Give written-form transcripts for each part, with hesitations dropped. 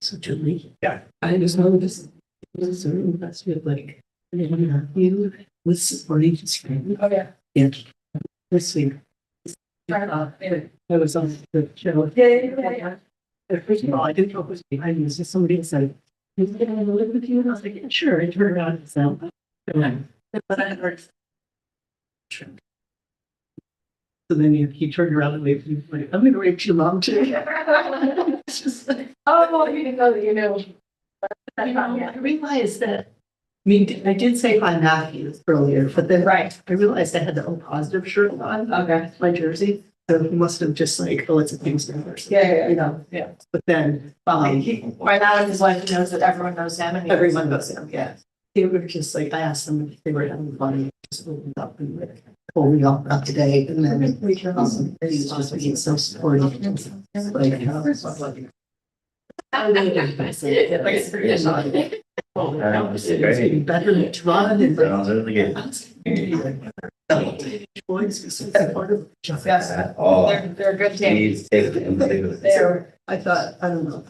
So Julie, Yeah. I just noticed this is impressed with like you with supporting screen. Oh, yeah. And this week. I was on the show. Yeah. First of all, I didn't know it was behind me. It was just somebody said, "Is it gonna live with you?" And I was like, "Yeah, sure." I turned on and sound. But I heard. So then he turned around and waved. He was like, "I'm gonna wave to your mom too." It's just like, Oh, you didn't know that, you know. I realized that. I mean, I did say hi Matthews earlier, but then Right. I realized I had the O positive shirt on, Okay. my jersey. So he must have just like, oh, it's a Kingston person. Yeah. You know, Yeah. but then, By now, his wife knows that everyone knows him and everyone knows him, yeah. They were just like, I asked them if they were having fun, just opened up and like, told me all about today, and then he's just being so supportive. Like, it's getting better than Toronto. They're a good team. They're, I thought, I don't know.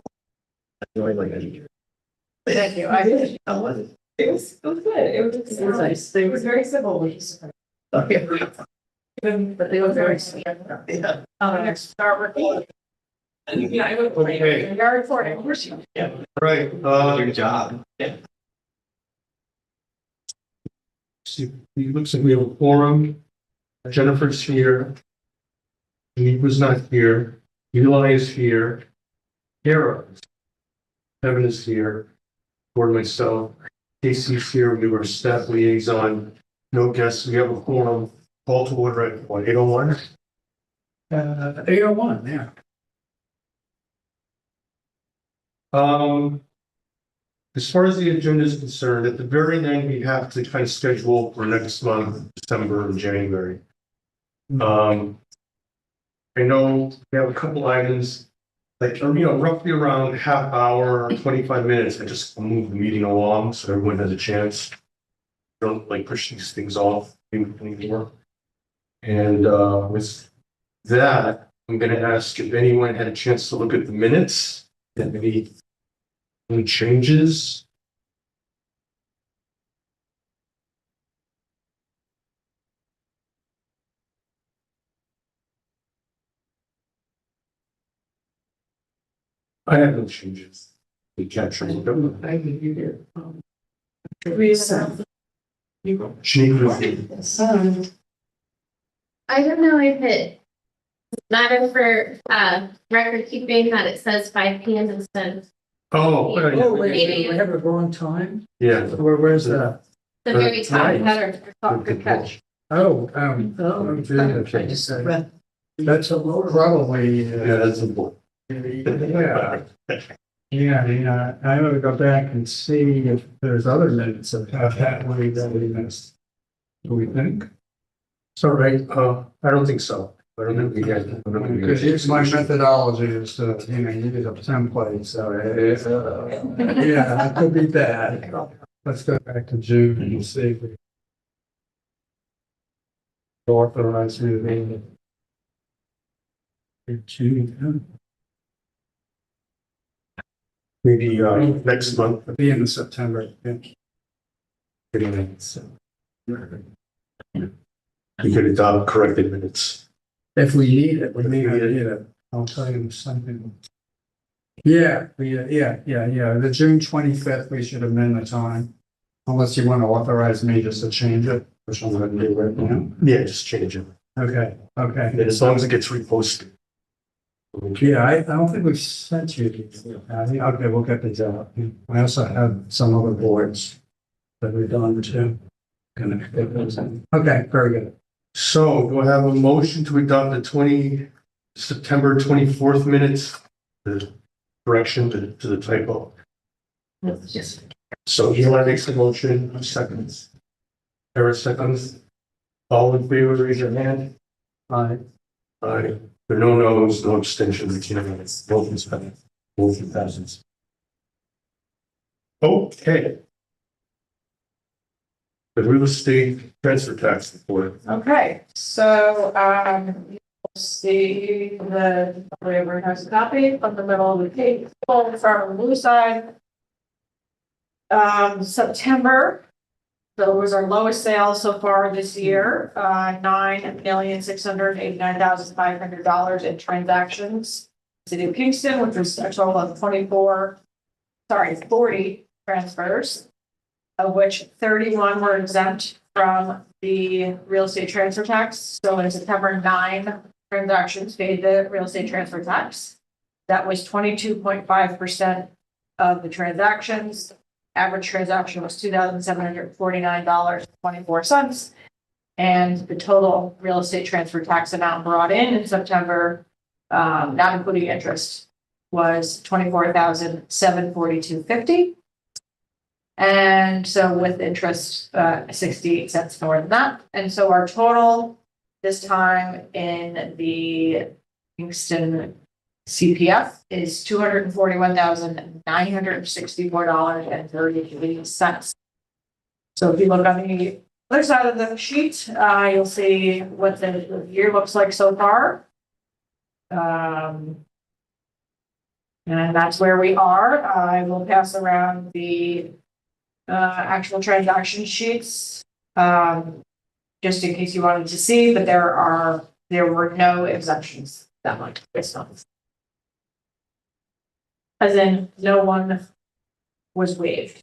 thank you. It was good. It was nice. It was very civil, which is. But they were very sweet. Start recording. Yeah, I would. Okay. You're recording. Right, good job. See, it looks like we have a quorum. Jennifer's here. Nick was not here. Eli is here. Kara. Kevin is here. For myself. Casey's here. We were staff liaison. No guests. We have a quorum. Call to order at what, 8:01? 8:01, yeah. As far as the agenda is concerned, at the very end, we have to kind of schedule for next month, December and January. I know we have a couple items, like, roughly around half hour, 25 minutes. I just move the meeting along so everyone has a chance. Don't like push these things off anymore. And with that, I'm going to ask if anyone had a chance to look at the minutes and maybe any changes. I have no changes. We captured it. Shaniqua, I don't know if it matters for record keeping that it says 5 p.m. instead of oh, We have a wrong time? yeah. Where's that? the very top. Better. Good catch. Oh, I just read. that's probably, Yeah, that's important. yeah, I ought to go back and see if there's other minutes of that way that we missed. Do we think? So, right, I don't think so. I don't think we had. Because here's my methodology is to, use a template, so, yeah, that could be bad. Let's go back to June and see if we authorize me June, Maybe next month. be in September. Yeah. We could adopt corrected minutes. If we need it, we may not need it. I'll tell you something. Yeah, the June 25th, we should amend the time. Unless you want to authorize me just to change it, which I'm going to do right now. Yeah, just change it. Okay. And as long as it gets reposted. Yeah, I don't think we've sent you these. Okay, we'll get these out. I also have some other boards that we've done too. Gonna get those in. Okay, very good. So do I have a motion to adopt the September 24th minutes? The correction to the typo. Yes. So Eli makes the motion, seconds. Eric seconds. All in favor, raise your hand. Aye. Aye. There are no no's, no abstentions, motion passes. Motion passes. Okay. The real estate transfer tax report. Okay, so, see the waiver has a copy from the middle of the page, from the blue side. September. So it was our lowest sales so far this year, $9,689,500 in transactions. City of Kingston, which was a total of 40 transfers, of which 31 were exempt from the real estate transfer tax. So in September, 9 transactions paid the real estate transfer tax. That was 22.5% of the transactions. Average transaction was $2,749.24. And the total real estate transfer tax amount brought in September, not including interest, was $24,742.50. And so with interest, 68 cents more than that. And so our total this time in the Kingston CPF is $241,964.33. So if you look on the other side of the sheet, you'll see what the year looks like so far. And that's where we are. I will pass around the actual transaction sheets, just in case you wanted to see, but there were no exemptions that much based on this. As in, no one was waived.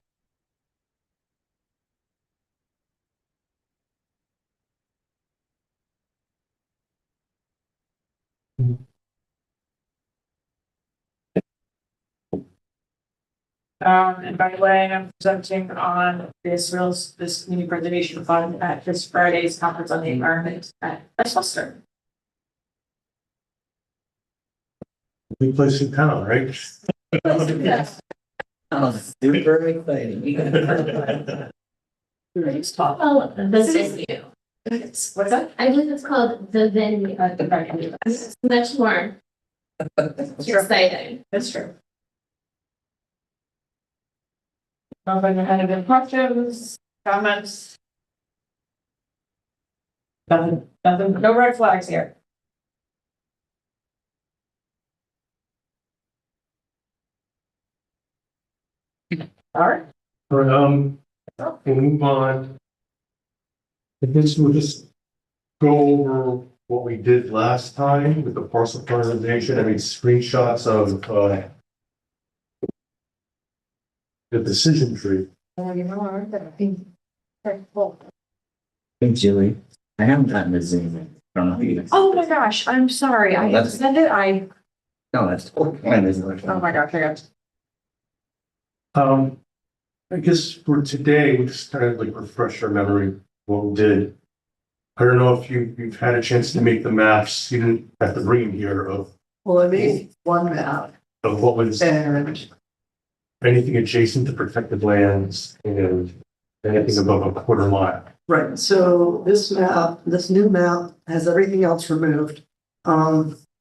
And by the way, I'm presenting on this community preservation fund at this Friday's conference on the environment at Westchester. New place in town, right? Oh, super exciting. Oh, the venue. What's that? I believe it's called the venue. The venue. It's much more exciting. That's true. Nobody had any questions, comments? Nothing, no red flags here. All right. All right, we'll move on. I guess we'll just go over what we did last time with the parcel presentation. I mean, screenshots of, the decision tree. Hey, Julie, I haven't gotten the Zoom. I don't know if you. Oh my gosh, I'm sorry. I That's- sent it. No, that's totally fine. Isn't it? Oh my gosh, I got. I guess for today, we just kind of like refresh our memory what we did. I don't know if you've had a chance to make the maps. You didn't have to bring them here of Well, I made one map what was and anything adjacent to protected lands and anything above a quarter mile. right, so this new map has everything else removed.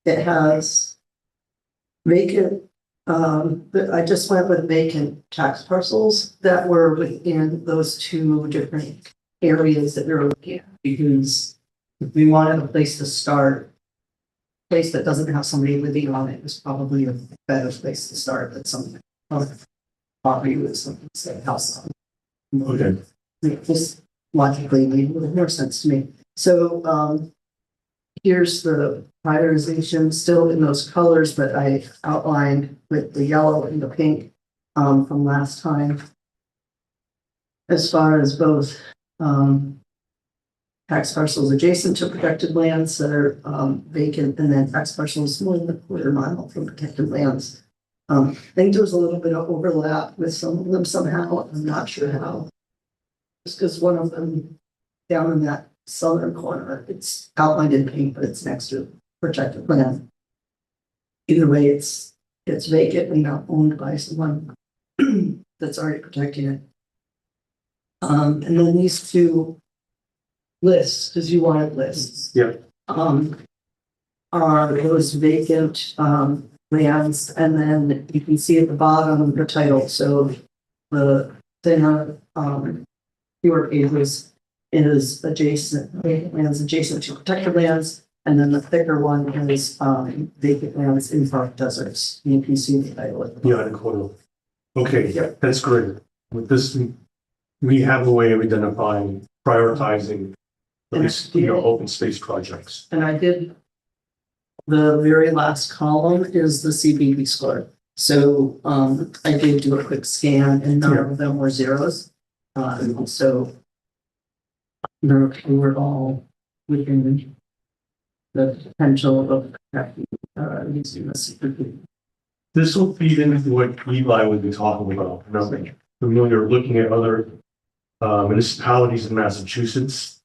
It has vacant, but I just went with vacant tax parcels that were within those two different areas that we were looking at. Because if we wanted a place to start, a place that doesn't have somebody living on it is probably a better place to start than some other property with some house on it. Okay. It just logically made a little more sense to me. So, here's the prioritization still in those colors, but I outlined with the yellow and the pink, from last time. As far as both, tax parcels adjacent to protected lands that are, vacant, and then tax parcels more than a quarter mile from protected lands. I think there was a little bit of overlap with some of them somehow. I'm not sure how. Just because one of them down in that southern corner, it's outlined in pink, but it's next to protected land. Either way, it's vacant and not owned by someone that's already protecting it. And then these two lists, because you wanted lists. Yeah. Are those vacant lands, and then you can see at the bottom the title. So the thinner fewer pages is adjacent lands adjacent to protected lands, And then the thicker one is, vacant lands in park deserts. You can see the title. at the Yeah, bottom. in quarter. Okay, yeah, that's great. With this, we have a way of identifying, prioritizing these, open space projects. And I did, the very last column is the CBD score. So, I did do a quick scan and none of them were zeros. So we're all within the potential of using this. This will feed into what Eli would be talking about. You know, familiar looking at other municipalities in Massachusetts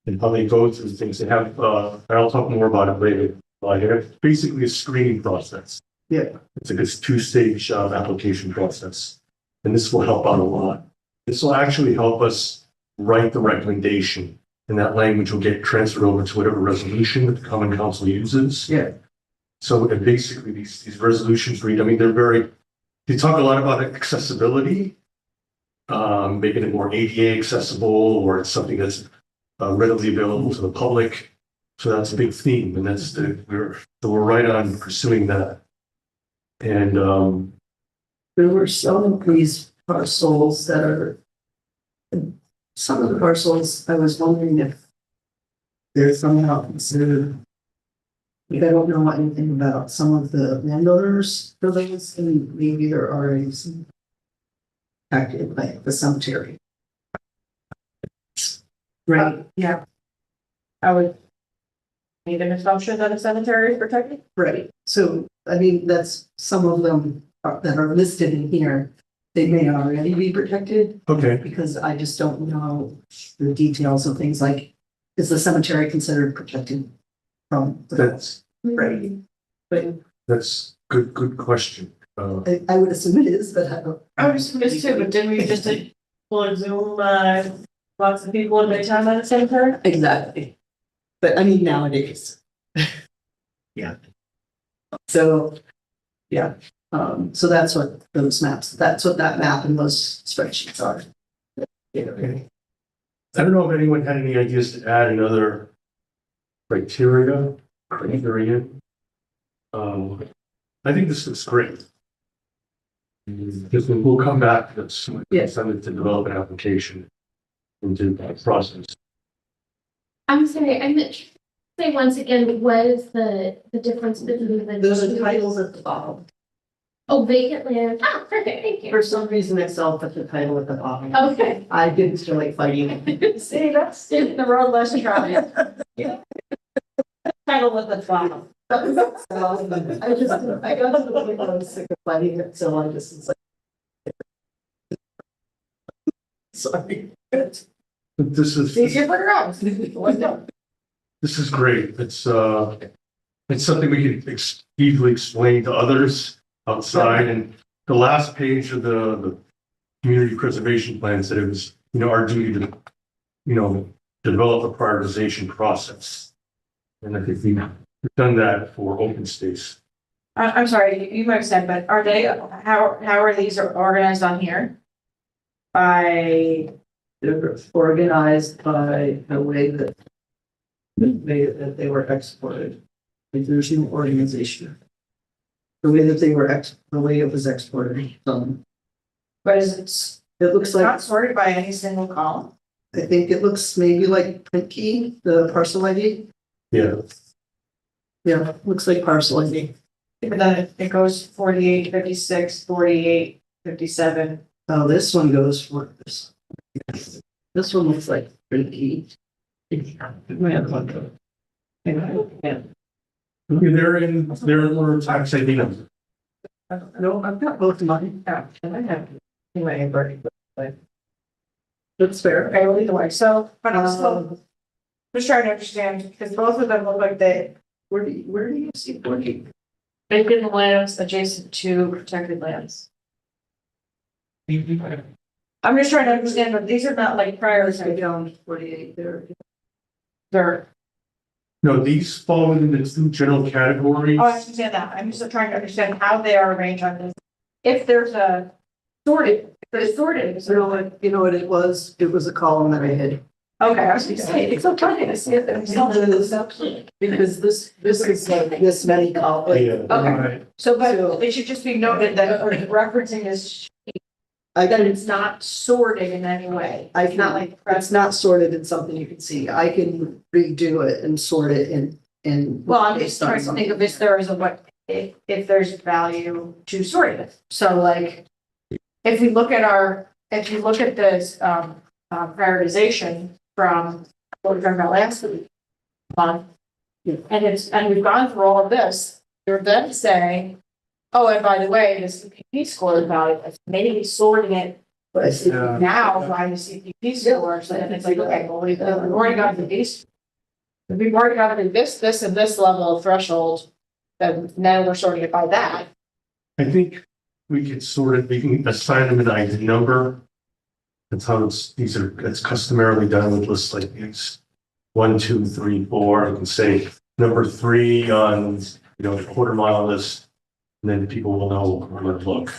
and how they go through things. They have, I'll talk more about it later. Like, it's basically a screening process. Yeah. It's like this two-stage application process, and this will help out a lot. This will actually help us write the recommendation, and that language will get transferred over to whatever resolution that the Common Council uses. Yeah. So basically, these resolutions read, I mean, they talk a lot about accessibility, making it more ADA accessible, or it's something that's readily available to the public. So that's a big theme, and we're right on pursuing that. And There were some of these parcels that are, some of the parcels, I was wondering if they're somehow considered, like, I don't know anything about some of the landowners for those, and maybe there are already some active, like the cemetery. Right, Yeah. I would need an assumption that a cemetery is protected. right. So, I mean, that's, some of them that are listed in here, they may already be protected. okay, Because I just don't know the details of things like, is the cemetery considered protected from? that's Right. But good question. I would assume it is, but I don't. I was missed too, but didn't we just pull Zoom, lots of people in Midtown at the cemetery? Exactly. But I mean, nowadays. Yeah. So, yeah, so that's what those maps, that's what that map and those spreadsheets are. Okay. I don't know if anyone had any ideas to add another criteria. I think this looks great. Because we'll come back to this, Yes. send it to develop an application into that process. I'm sorry, I meant to say once again, what is the difference between the? Those are titles at the bottom. Oh, vacant land. Ah, perfect, thank you. For some reason, Excel put the title at the bottom. Okay. I didn't feel like fighting. See, that's in the road less traveled. Title with the bottom. I just, I got to the point where I was sick of fighting it, so I just was like. Sorry. But this is. Easier for around. This is great. It's something we can easily explain to others outside. And the last page of the community preservation plan said it was, our duty to, develop a prioritization process. And I think we've done that for open space. I'm sorry, you might have said, but are they, how are these organized on here? By, They're organized by the way that they were exported. Like, there's no organization. The way that the way it was exported. but is it It looks like, not sorted by any single column? I think it looks maybe like print key, the parcel ID. Yeah. Yeah, looks like parcel ID. But then it goes 48, 56, 48, 57. Oh, this one goes for this. This one looks like print key. Yeah. They're in order tax ID number. No, I've got both of mine. Yeah, and I have, anyway, I've already. That's fair. Okay, well, either way, so, but I'm still just trying to understand, because both of them look like they, Where do you see 40? vacant lands adjacent to protected lands. I'm just trying to understand, but these are not like prior, Go down 48 there. they're, No, these fall within the two general categories. oh, I understand that, I'm just trying to understand how they are arranged on this. If there's a sorted, if there's sorted, You know what it was? It was a column that I had Okay, I was gonna say, it's so funny to see it. Because this is like this many columns. Yeah. Okay. Right. So, but it should just be noted that referencing is, that it's not sorted in any way. I It's not can, like. it's not sorted in something you can see. I can redo it and sort it in. Well, I'm just based on trying to think of something. if there is a, what, if there's value to sorting it. So like, if we look at if you look at this, prioritization from what we talked about last month, and we've gone through all of this, you're then saying, oh, and by the way, the CPP score is value, maybe sorting it Yeah. now by the CPP score, so then it's like, okay, well, we've already got the base. We've already got this, and this level of threshold, then now we're sorting it by that. I think we could sort of, we can assign them an ID number. That's how it's customarily done with lists like these. 1, 2, 3, 4, I can say number 3 on, the quarter mile list. And then people will know where to look.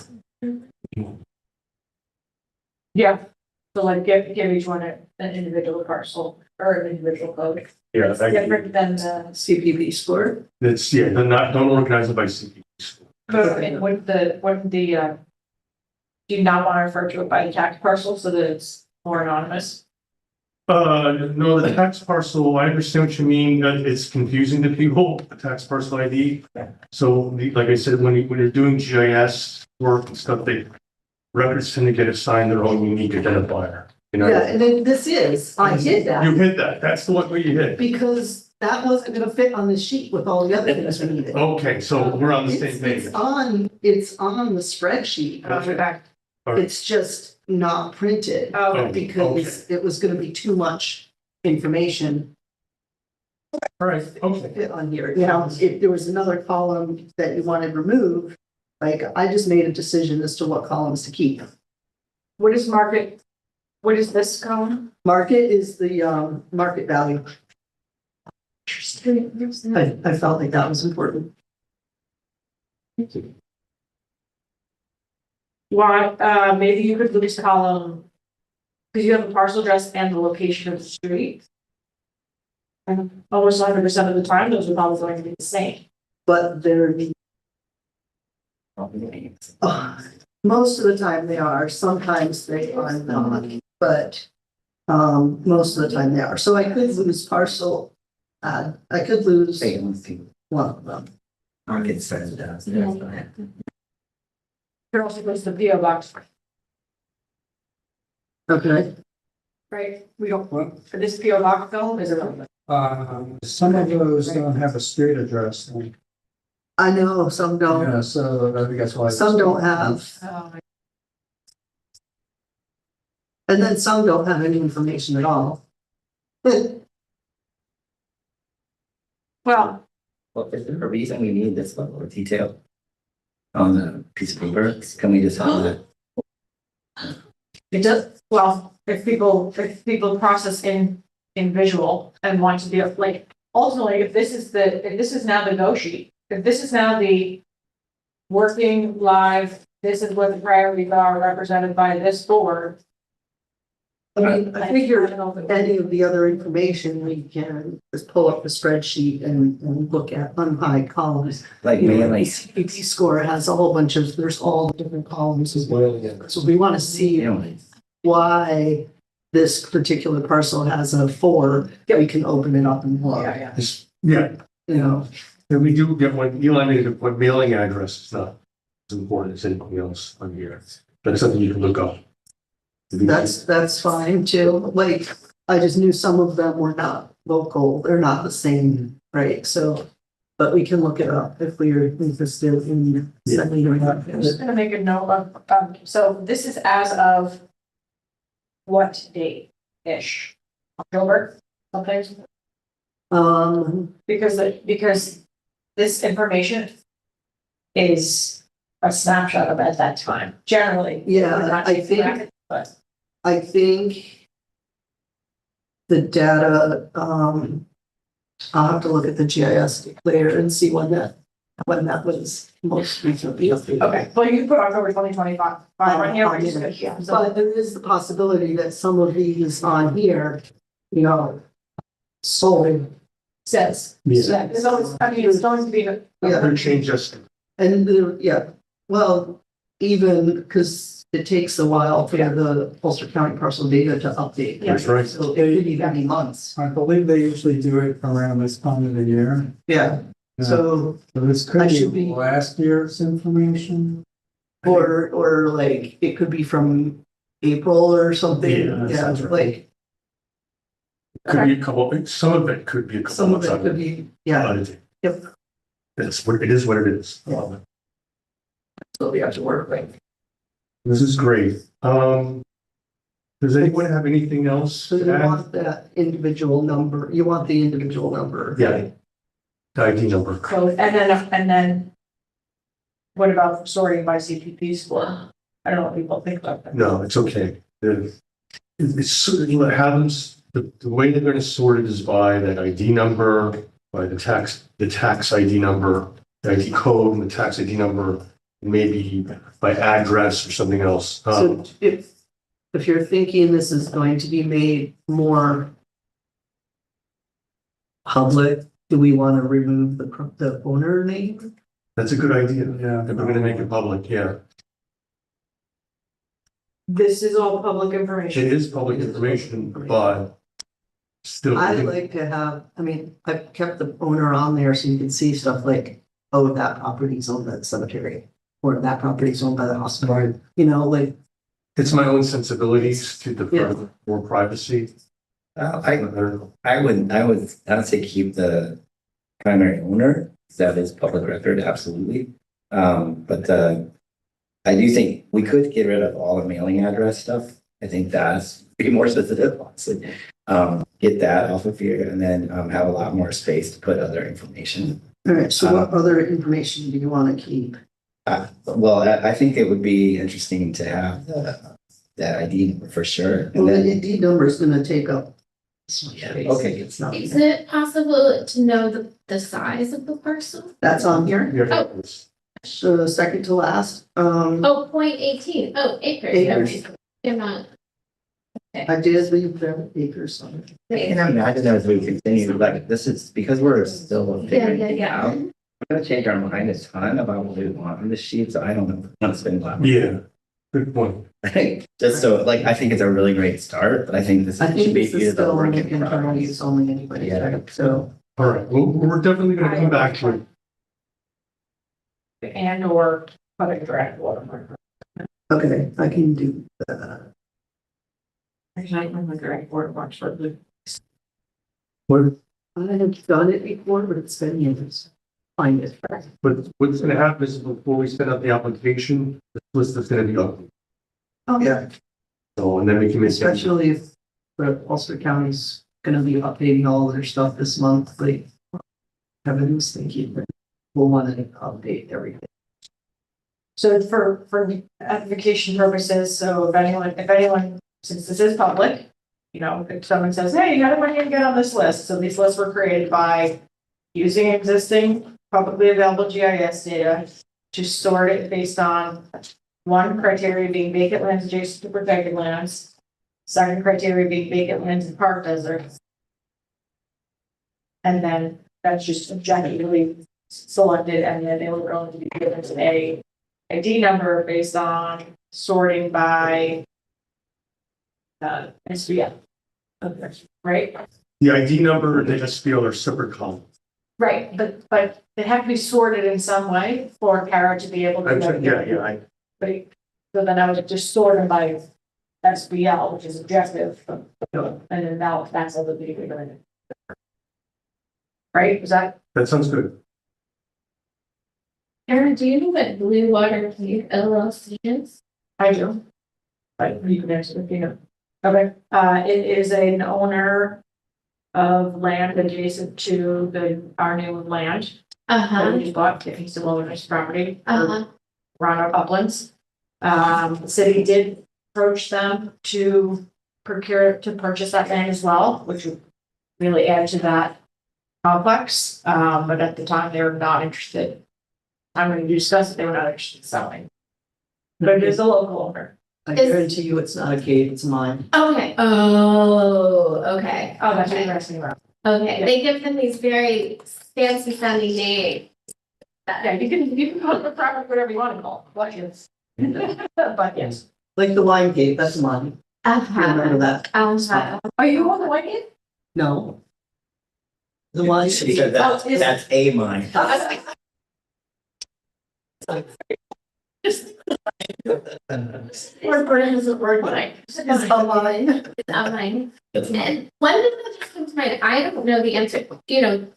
Yeah. So like give each one an individual parcel or an individual code. Yeah, It's different than the, CPP score. That's, yeah, don't organize it by CPP. but and what the, do you not want to refer to it by the tax parcel so that it's more anonymous? No, the tax parcel, I understand what you mean, it's confusing to people, the tax parcel ID. So, like I said, when you're doing GIS work and stuff, records tend to get assigned their own unique identifier. Yeah, and then this is, I did You that hit that, that's the one where you hit. because that wasn't gonna fit on the sheet with all the other things we needed. Okay, so we're on the same It's page. it's on the spreadsheet. Okay. It's just not printed Oh, because it was gonna be too much information All right, to okay. fit on here. If there was another column that you wanted removed, like I just made a decision as to what columns to keep. what is market, what is this column? Market is the market value. I felt like that was important. Why, maybe you could lose column, because you have a parcel address and the location of the street. And almost 100% of the time, those are probably going to be the same. But they're most of the time they are, sometimes they are not, but most of the time they are. So I could lose parcel, I could lose one of them. Market says that. Could also lose the PO box, Okay. right? We don't, Well, for this PO box bill, is it? some of those don't have a street address. I know, some don't, Yeah, so I think that's why. some don't have, Oh, and then some don't have any information at all. well, Well, is there a reason we need this level of detail on the piece of paper? Can we just have it? it does, well, if people process in visual and want to be like, ultimately, if this is now the go sheet, if this is now the working live, this is what the priorities are represented by this board. I mean, I figure don't know if it- any of the other information we can just pull up the spreadsheet and look at on high columns. Like You know, mainly, CPP score has a whole bunch of, there's all different columns as well. So we want to see you know, why this particular parcel has a 4, we can open it up and look, Yeah, Yeah, you know. and we do get one, Eli made a point, mailing address is not as important as anything else on here. But it's something you can look up. That's fine too. Like, I just knew some of them were not local. They're not the same, right? So, but we can look it up if we're interested in sending it up. I'm just gonna make a note of, so this is as of what date-ish? October, something? Because this information is a snapshot of at that time, generally. Yeah, We're not I taking think- back, But, I think the data, I'll have to look at the GIS declare and see when that was most recently updated. okay, well, you can put October 2025 on here, which is good, yeah, so, But there is the possibility that some of these on here you know, solely. Says. Yeah. It's always, I mean, it's going to be. Yeah. Could change just, And yeah, well, even because it takes a while for the Ulster County parcel data to update. Yeah. that's right. So it could even be months. I believe they usually do it around this time of the year. Yeah, so, So this I could should be be- last year's information. or like, it could be from April or something. Yeah, Yeah, sounds right. like, Could be a couple, some of it could be a couple some of months it out. could be, yeah, yep. It's what it is, what it is. So we have to work like. This is great. Does anyone have anything else So you to add? want that individual number, you want the individual number. Yeah. The ID number. So, and then what about sorting by CPP score? I don't know what people think about that. No, it's okay. It happens, the way they're gonna sort it is by that ID number, by the tax ID number, the ID code and the tax ID number, maybe by address or something else. So if you're thinking this is going to be made more public, do we want to remove the owner name? That's a good idea. Yeah. If we're gonna make it public, yeah. This is all public It information. is public information, but still. I like to have, I mean, I've kept the owner on there so you can see stuff like, oh, that property's owned by the cemetery, or that property's owned by the hospital, Right. you know, like, It's my own sensibilities to Yeah. defer more privacy. I would say keep the primary owner, that is public record, absolutely. But I do think we could get rid of all the mailing address stuff. I think that's be more sensitive, honestly. Get that off of here and then have a lot more space to put other information. all right, so what other information do you want to keep? Well, I think it would be interesting to have that ID number for sure. Well, And the then, ID number is gonna take up so much Yeah, space. okay. It's not, Is it possible to know the size of the parcel? that's on here, Yeah. so second to last, Oh, 0.18. Oh, acres. Acres. They're not. I did leave them acres on it. I can imagine as we continue, like, this is because we're still figuring it out. We're gonna change our mind a ton about what we want on the sheet, so I don't know how to spend a lot. Yeah, good point. Just so, like, I think it's a really great start, but I think this I should think be this is the still work only in internal progress. use only anyway, Yeah. right? So, All right, well, we're definitely gonna come back to it. And or put a direct watermark. okay, I can do that. Actually, I don't know direct watermarks for the. What, I have done it before, but it's been years. Find it. but what's gonna happen is before we send out the application, the list is gonna be up. Oh, yeah. So, and then we can make. Especially if the Ulster County's gonna be updating all their stuff this month, like Kevin was thinking, that we'll want to update everything. So for application purposes, so if anyone, since this is public, you know, if someone says, hey, you gotta want to get on this list, so these lists were created by using existing publicly available GIS data to sort it based on one criteria being vacant lands adjacent to protected lands, second criteria being vacant lands in park deserts. And then that's just objectively selected, and then they were going to be given a ID number based on sorting by SBL. Okay, right? The ID number and the SPL are separate columns. Right, but they have to be sorted in some way for Kara to be able to. Yeah, But, so then I would just sort them by SBL, which is objective, and then now that's all the data. Right, is that? that sounds good. Aaron, do you know what Blue Water Cave LLC is? I do. But you can answer if you know. Okay, it is an owner of land adjacent to our new land. That we just bought, he's the wilderness property. Round Uplands. The city did approach them to purchase that land as well, which would really add to that complex. But at the time, they were not interested. I'm going to discuss it, they were not interested in selling. But it is a local owner. I guarantee you it's not a gate, it's mine. Okay. Oh, okay. Oh, that's Okay. interesting. Okay, they give them these very fancy sounding names. Yeah, you can call it property, whatever you want to call it, but yes. But yes. Like the wine gate, that's mine. You remember that? Are you on the white gate? No. The wine. She said that, Oh, is- that's a mine. Or brand is a word, but it's a line. It's online. That's And one thing that just comes to mind, I don't know the answer,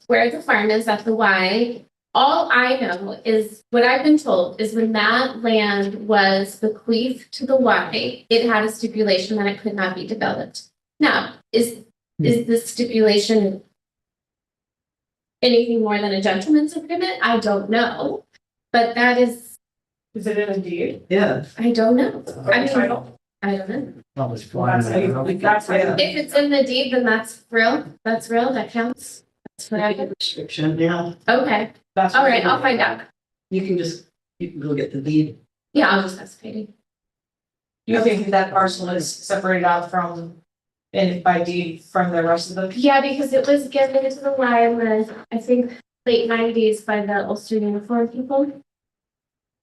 where the farm is at the Y. All I know is, what I've been told is when that land was bequeathed to the Y, it had a stipulation that it could not be developed. Now, is the stipulation anything more than a gentleman's agreement? I don't know. But that is, Is it in a deed? Yeah. I don't know. I mean, Title? I don't know. Probably flying. That's Yeah. If it's in the deed, then that's real, that counts. That's what I, Restriction, yeah. okay, That's. all right, I'll find out. You can go get the deed. Yeah, I'll just ask Katie. You think that parcel is separated out from, and by deed from the rest of the? Yeah, because it was given to the Y in the, I think, late nineties by the Ulster Uniform people.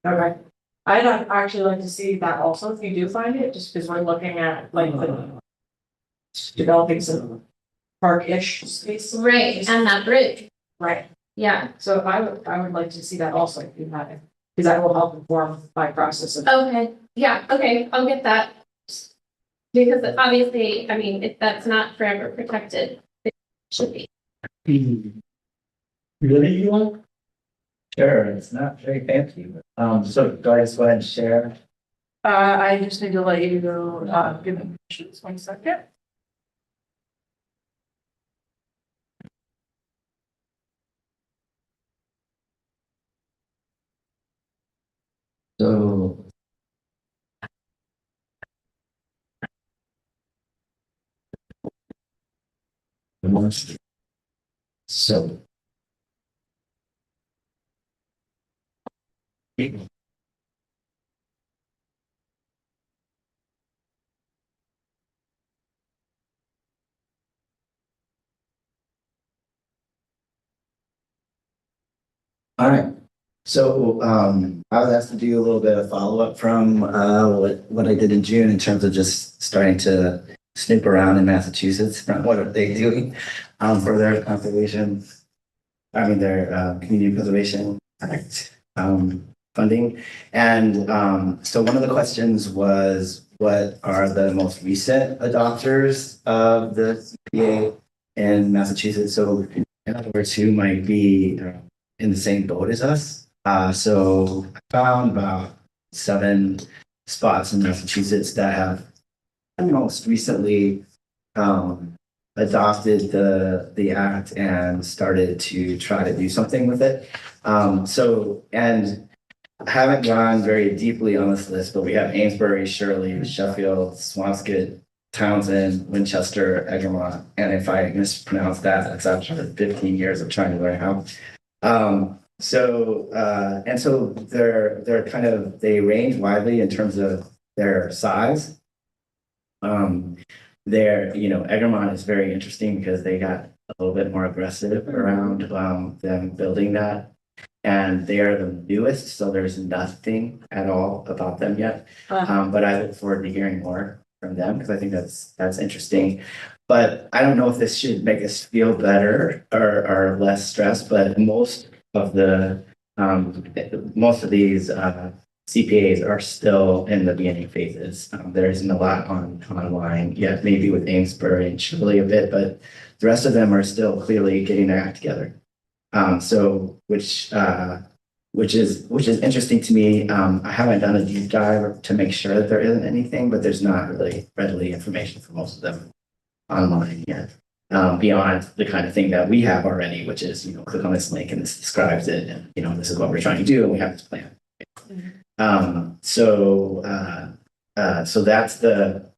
Okay. I'd actually like to see that also, if you do find it, just because we're looking at like the developing some park-ish space. Right, and that bridge, Right, yeah, so I would like to see that also, if you have it, because that will help inform my process of. okay, yeah, okay, I'll get that. Because obviously, I mean, if that's not forever protected, it should be. Really, you want? Sure, it's not very fancy, but, so do I just go ahead and share? I just need to let you go, give me just 1 second. So. So. All right, so I was asked to do a little bit of follow-up from what I did in June in terms of just starting to snoop around in Massachusetts. What are they doing for their conservation? I mean, their community preservation act funding. And so one of the questions was, what are the most recent adopters of the CPA in Massachusetts? So in other words, who might be in the same boat as us. So I found about 7 spots in Massachusetts that have most recently adopted the act and started to try to do something with it. And I haven't gone very deeply on this list, but we have Amesbury, Shirley, Sheffield, Swampscott, Townsend, Winchester, Egremont, and if I mispronounce that, that's after 15 years of trying to learn how. So they're kind of, they range widely in terms of their size. Egremont is very interesting because they got a little bit more aggressive around them building that. And they are the newest, so there's nothing at all about them yet. But I look forward to hearing more from them because I think that's interesting. But I don't know if this should make us feel better or less stressed, but most of these CPAs are still in the beginning phases. There isn't a lot online yet, maybe with Amesbury and Shirley a bit, but the rest of them are still clearly getting their act together. Which is interesting to me. I haven't done a deep dive to make sure that there isn't anything, but there's not really readily information for most of them online yet. Beyond the kind of thing that we have already, which is, click on this link and this describes it, and this is what we're trying to do, and we have this plan. So that's the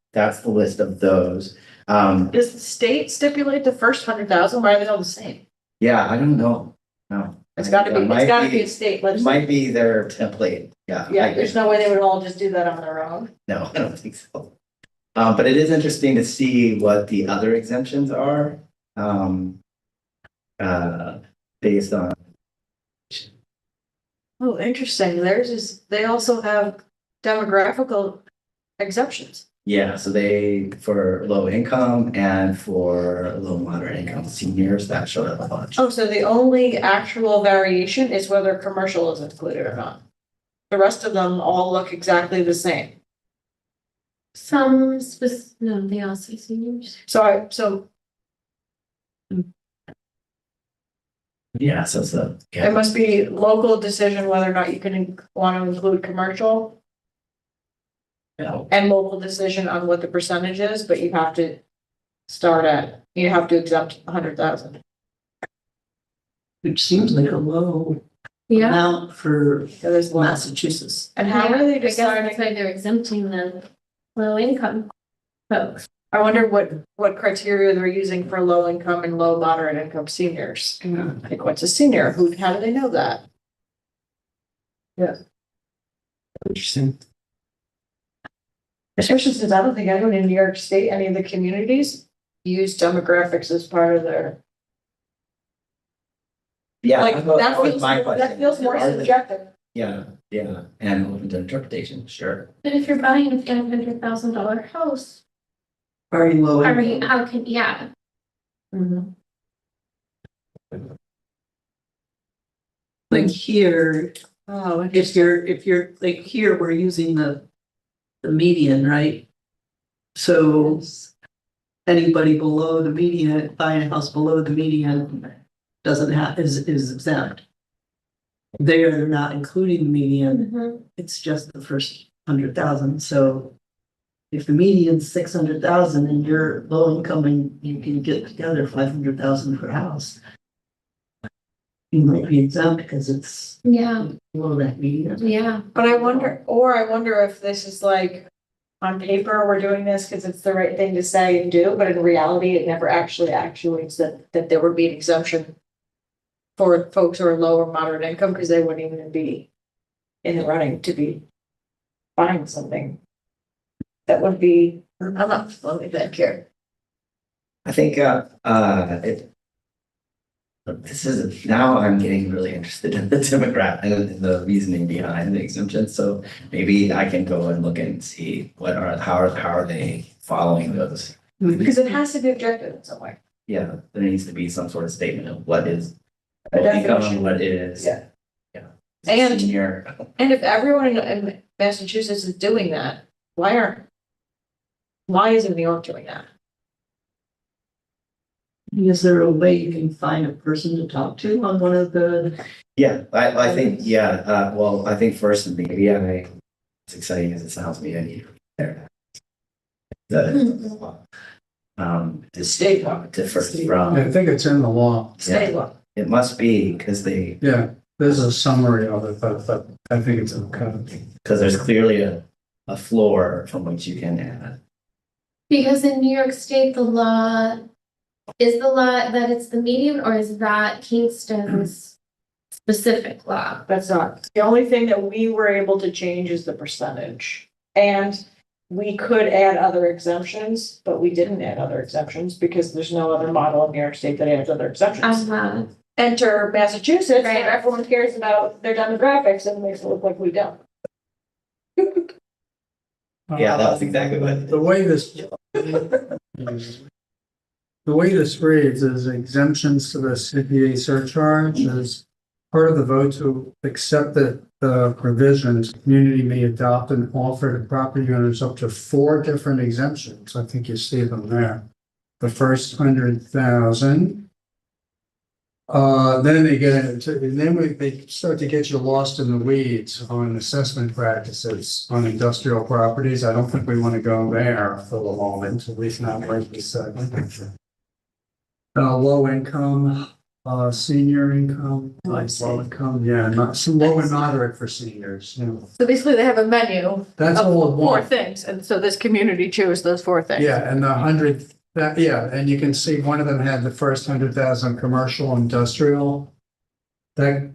list of those. Does the state stipulate the first 100,000? Why are they all the same? Yeah, I don't know. No. It's gotta be, It might it's gotta be- be a state It legislation. might be their template, yeah. Yeah, there's no way they would all just do that on their own. No, I don't think so. But it is interesting to see what the other exemptions are. Based on, Oh, interesting. Theirs is, they also have demographical exemptions. yeah, so they, for low income and for low moderate income seniors, that showed up a bunch. Oh, so the only actual variation is whether commercial is included or not. The rest of them all look exactly the same. No, they all say seniors. So Yeah, so it's a, it yeah, must be local decision whether or not you can want to include commercial yeah. and local decision on what the percentage is, but you have to you have to exempt 100,000. Which seems like a low Yeah. amount for So there's lots. Massachusetts. And how are they I guess that's deciding? why they're exempting the low income folks. I wonder what criteria they're using for low income and low moderate income seniors. Like, what's a senior? How do they know that? Interesting. Especially since I don't think anyone in New York State, any of the communities use demographics as part of their, Yeah, like, that feels more subjective. Yeah, yeah, and open to interpretation, sure. But if you're buying a $500,000 house, Very low. how income. can, yeah, Like here, Oh, if you're, like here, we're using the median, right? So anybody below the median, buying a house below the median doesn't have, is exempt. They're not including the median, Mhm. it's just the first 100,000, so if the median's 600,000 and you're low income and you can get together 500,000 per house, you might be exempt because it's yeah, below that median. yeah. but I wonder if this is like, on paper, we're doing this because it's the right thing to say and do, but in reality, it never actually actuates that there would be an exemption for folks who are low or moderate income, because they wouldn't even be in the running to be buying something. That would be, I'm not, let me think here. I think, this is, now I'm getting really interested in the demographic and the reasoning behind the exemption, so maybe I can go and look and see how are they following those? Because it has to be objective in some way. Yeah, there needs to be some sort of statement of what is A low income, definition. what is. Yeah. Yeah. And- Senior. And if everyone in Massachusetts is doing that, why isn't New York doing that? Is there a way you can find a person to talk to on one of the? Yeah, I think, yeah, well, I think first, maybe as exciting as it sounds, maybe I need to be there. The state law differs from, I think it's in the law. State law. it must be, because Yeah, there's a summary of it, but I think it's okay. there's clearly a floor from which you can add. Because in New York State, the law that it's the median, or is that Kingston's specific law? That's not, the only thing that we were able to change is the percentage. And we could add other exemptions, but we didn't add other exemptions because there's no other model in New York State that adds other exemptions. Enter Massachusetts, Right. where everyone cares about their demographics and makes it look like we don't. Yeah, that's exactly what it is. The way this reads is exemptions to the CPA surcharge is part of the vote to accept the provisions. Community may adopt and offer to property owners up to 4 different exemptions. I think you see them there. The first 100,000. Then they get into, and then they start to get you lost in the weeds on assessment practices on industrial properties. I don't think we want to go there for the moment, at least not right this second. Low income, senior income, low income, yeah, not so low and moderate for seniors, you know. So basically, they have a menu That's of all 4 one. things, and so this community chose those 4 things. Yeah, and the 100, yeah, and you can see one of them had the first 100,000 commercial industrial. That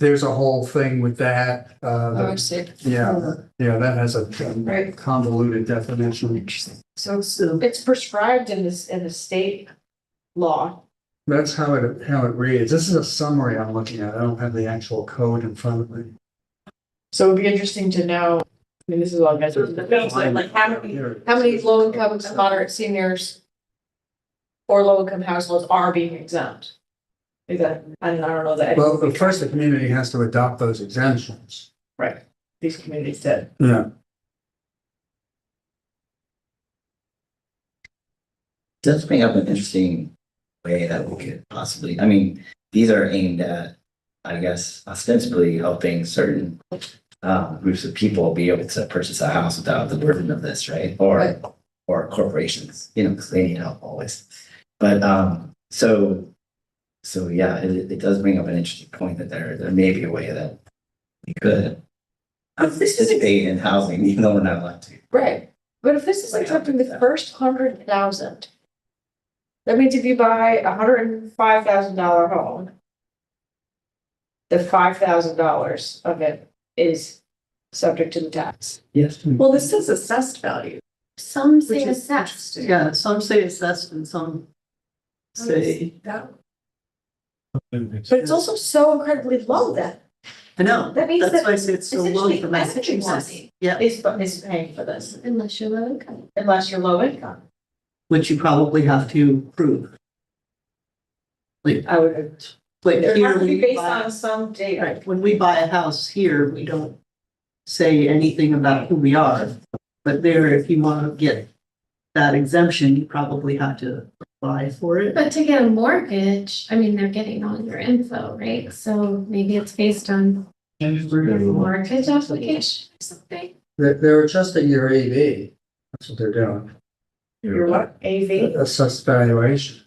there's a whole thing with that, Oh, I see. yeah, that has a Right. convoluted definition. So So, it's prescribed in the state law. That's how it reads. This is a summary I'm looking at. I don't have the actual code in front of me. So it'd be interesting to know, I mean, this is all guys, like how many low income, moderate seniors or low income households are being exempt? Is that, I don't know that. Well, but first the community has to adopt those exemptions. Right, these communities did. Yeah. Does bring up an interesting way that we could possibly, I mean, these are aimed at, I guess, ostensibly helping certain groups of people be able to purchase a house without the burden of this, right? Right. Or corporations, you know, because they need help always. But so yeah, it does bring up an interesting point that there may be a way that we could participate in housing, even though we're not allowed to. Right, but if this is accepting the first 100,000, that means if you buy $105,000 home, the $5,000 of it is subject to the tax. Yes. well, this says assessed value. Some Which say is assessed. Yeah, some say assessed and some say. But it's also so incredibly low then, I know, That means that's that why I say it's so low essentially for Massachusetts Massachusetts. Yeah, is paying for this, Unless you're low income. unless you're low income. which you probably have to prove. Like, I would, like it here, has to when be we based buy, on some data. right, when we buy a house here, we don't say anything about who we are. But there, if you want to get that exemption, you probably have to apply for it. But to get a mortgage, I mean, they're getting all your info, right? So maybe it's based on your mortgage application or something. They're adjusting your AV. That's what they're doing. Your what, AV? Assessed valuation.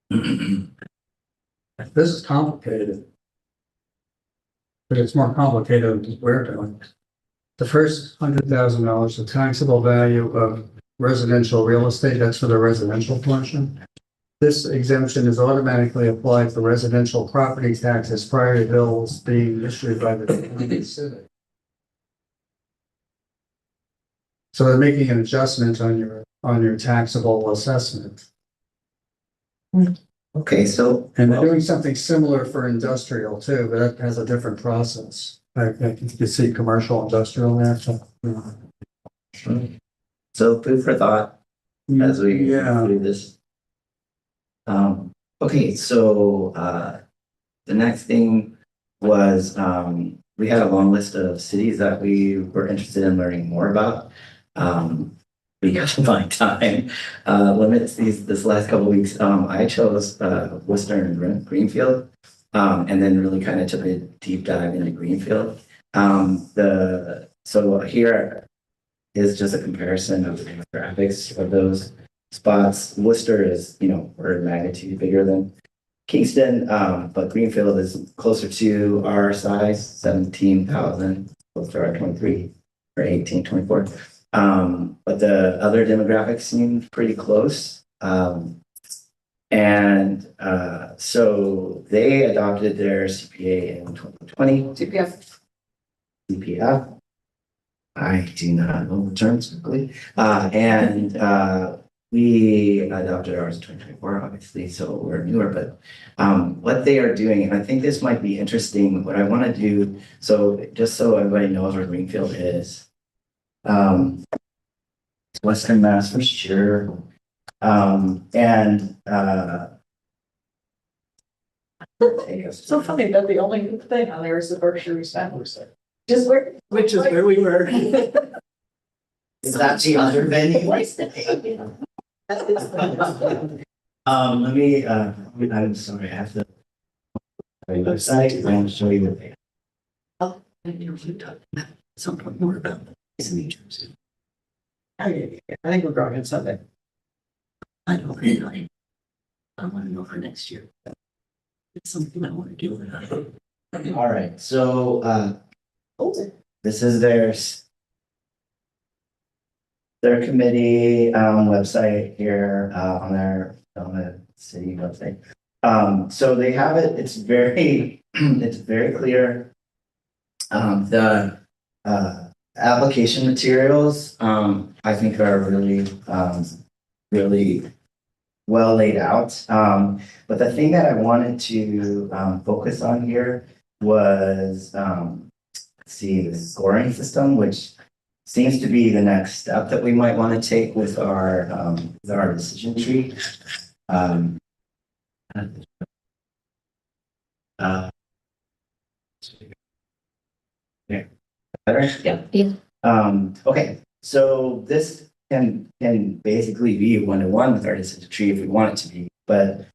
This is complicated. But it's more complicated than we're doing. The first $100,000, the taxable value of residential real estate, that's for the residential portion. This exemption is automatically applied for residential property taxes prior to bills being issued by the city. So they're making an adjustment on your taxable assessment. Okay, so. And they're doing something similar for industrial too, but that has a different process. I you can see commercial, industrial there. So food for thought as we Yeah, do this. Okay, so the next thing was we had a long list of cities that we were interested in learning more about. Because of my time limits this last couple of weeks, I chose Worcester and Greenfield, and then really kind of took a deep dive into Greenfield. So here is just a comparison of the demographics of those spots. Worcester is, order of magnitude bigger than Kingston, but Greenfield is closer to our size, 17,000, close to our 23 or 18, 24. But the other demographics seem pretty close. So they adopted their CPA in 2020. CPF. CPF. I do not know the terms quickly. We adopted ours in 2024, obviously, so we're newer, but what they are doing, and I think this might be interesting, what I want to do, so just so everybody knows where Greenfield is. It's Western Mass for sure. So funny that the only thing on there is the Berkshire Establishment. Just where. Which is where we were. Is that the other venue? Let me, I'm sorry, I have to. Website, I'm going to show you the data. And you should talk at some point more about this in New Jersey. I think we're going on Sunday. I don't really. I want to know for next year. It's something I want to do. All right, so, this is their committee, website here, on the city website. So they have it, it's very, it's very clear. The, application materials, I think are really, really well laid out. But the thing that I wanted to, focus on here was, let's see, the scoring system, which seems to be the next step that we might want to take with our decision tree. Uh, yeah. Better? Yeah. Okay, so this can basically be one-to-one with our decision tree if we want it to be, but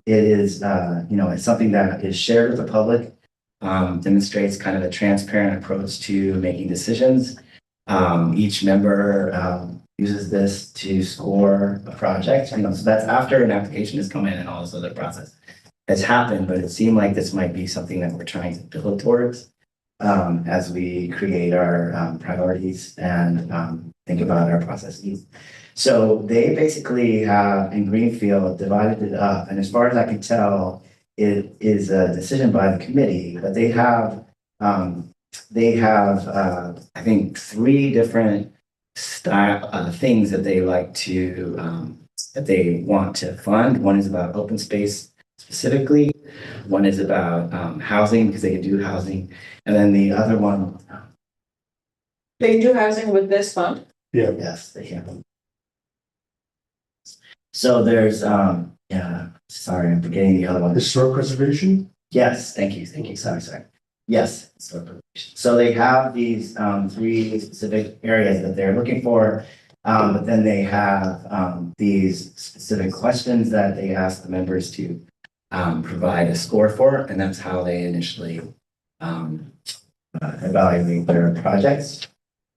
it is, it's something that is shared with the public, demonstrates kind of a transparent approach to making decisions. Each member uses this to score a project, so that's after an application has come in and all this other process has happened, but it seemed like this might be something that we're trying to build towards as we create our priorities and think about our processes. So they basically have in Greenfield divided it up, and as far as I can tell, it is a decision by the committee, but they have I think 3 different style things that they like to that they want to fund. One is about open space specifically. One is about housing because they can do housing, and then the other one. They do housing with this fund? Yes, they can. So there's yeah. Sorry, I'm forgetting the other one. Historic preservation? Yes, thank you, sorry. Yes, so they have these 3 specific areas that they're looking for. But then they have these specific questions that they ask the members to provide a score for, and that's how they initially evaluate their projects.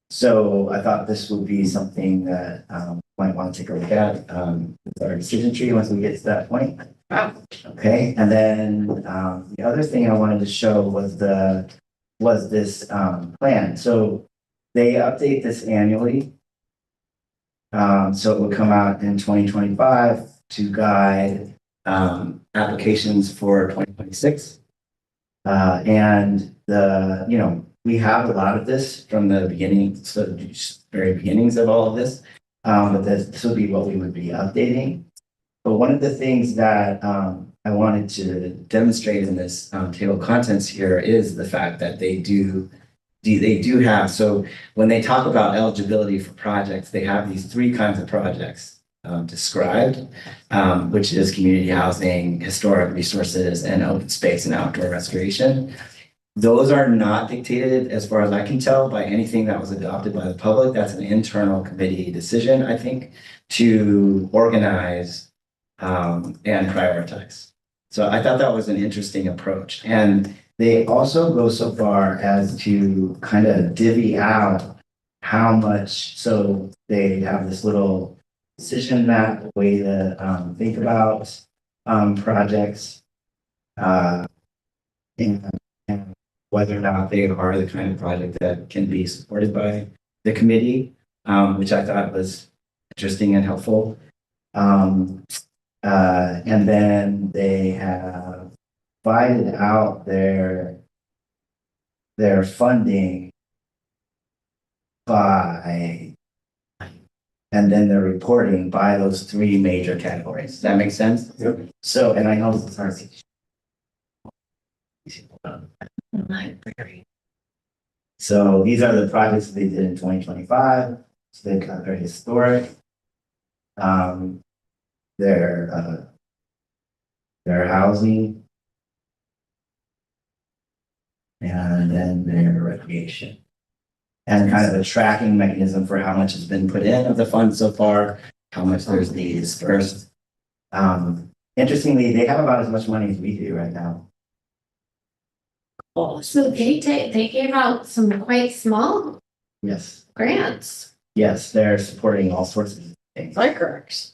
So I thought this would be something that might want to take a look at with our decision tree once we get to that point. Okay, and then the other thing I wanted to show was this plan. So they update this annually. So it will come out in 2025 to guide applications for 2026. And we have a lot of this from the beginning, so just very beginnings of all of this. But this would be what we would be updating. But one of the things that I wanted to demonstrate in this table of contents here is the fact that they do have, so when they talk about eligibility for projects, they have these 3 kinds of projects described, which is community housing, historic resources, and open space and outdoor restoration. Those are not dictated, as far as I can tell, by anything that was adopted by the public. That's an internal committee decision, I think, to organize and prioritize. So I thought that was an interesting approach. And they also go so far as to kind of divvy out how much, so they have this little decision map, way to think about projects and whether or not they are the kind of project that can be supported by the committee, which I thought was interesting and helpful. And then they have divided out their funding by, and then their reporting by those 3 major categories. Does that make sense? Yep. So, and I know this is hard to. So these are the projects they did in 2025. So they've got their historic, their housing, and then their recreation. And kind of a tracking mechanism for how much has been put in of the fund so far, how much there's being dispersed. Interestingly, they have about as much money as we do right now. So they gave out some quite small Yes, grants. yes, they're supporting all sorts of things. Lycurx.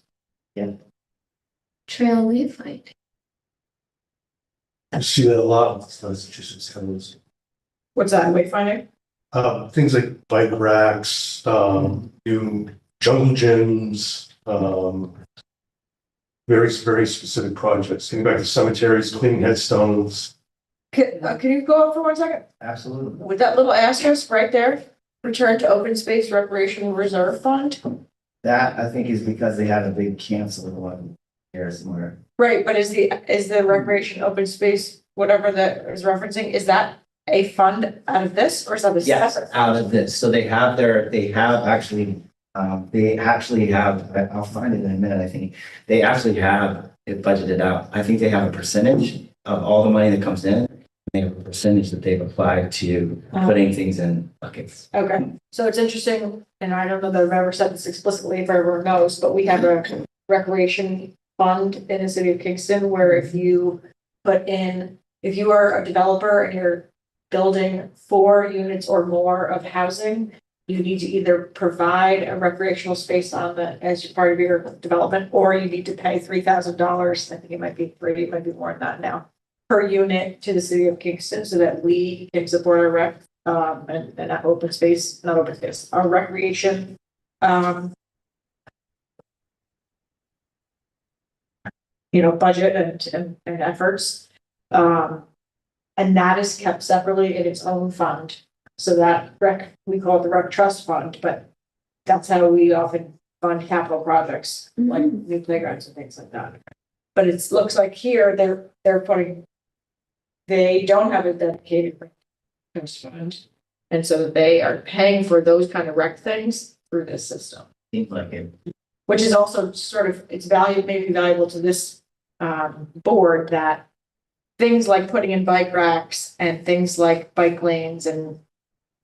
Trail wayfinding. I see that a lot with Massachusetts towns. What's that, wayfinding? Things like bike racks, new jungle gyms, very specific projects, think back to cemeteries, cleaning headstones. Can you go up for 1 second? Absolutely. With that little asterisk right there, return to open space recreation reserve fund. That I think is because they had a big cancel one here somewhere. Right, but is the recreation open space, whatever that is referencing, is that a fund out of this or is that a Yes, separate? out of this. So they have actually, I'll find it in a minute, I think. They actually have it budgeted out. I think they have a percentage of all the money that comes in. They have a percentage that they've applied to putting things in buckets. Okay, so it's interesting, and I don't know that I've ever said this explicitly if everyone knows, but we have a recreation fund in the city of Kingston where if you if you are a developer and you're building 4 units or more of housing, you need to either provide a recreational space on as part of your development, or you need to pay $3,000. I think it might be 3, it might be more than that now, per unit to the city of Kingston so that we can support our rec, and that open space, not open space, our recreation, budget and efforts. And that is kept separately in its own fund. So that we call it the rec trust fund, but that's how we often fund capital projects, like new playgrounds and things like that. But it looks like here, they don't have a dedicated rec trust fund. And so they are paying for those kind of rec things through this system. Seems like it. Which is also maybe valuable to this board, that things like putting in bike racks and things like bike lanes and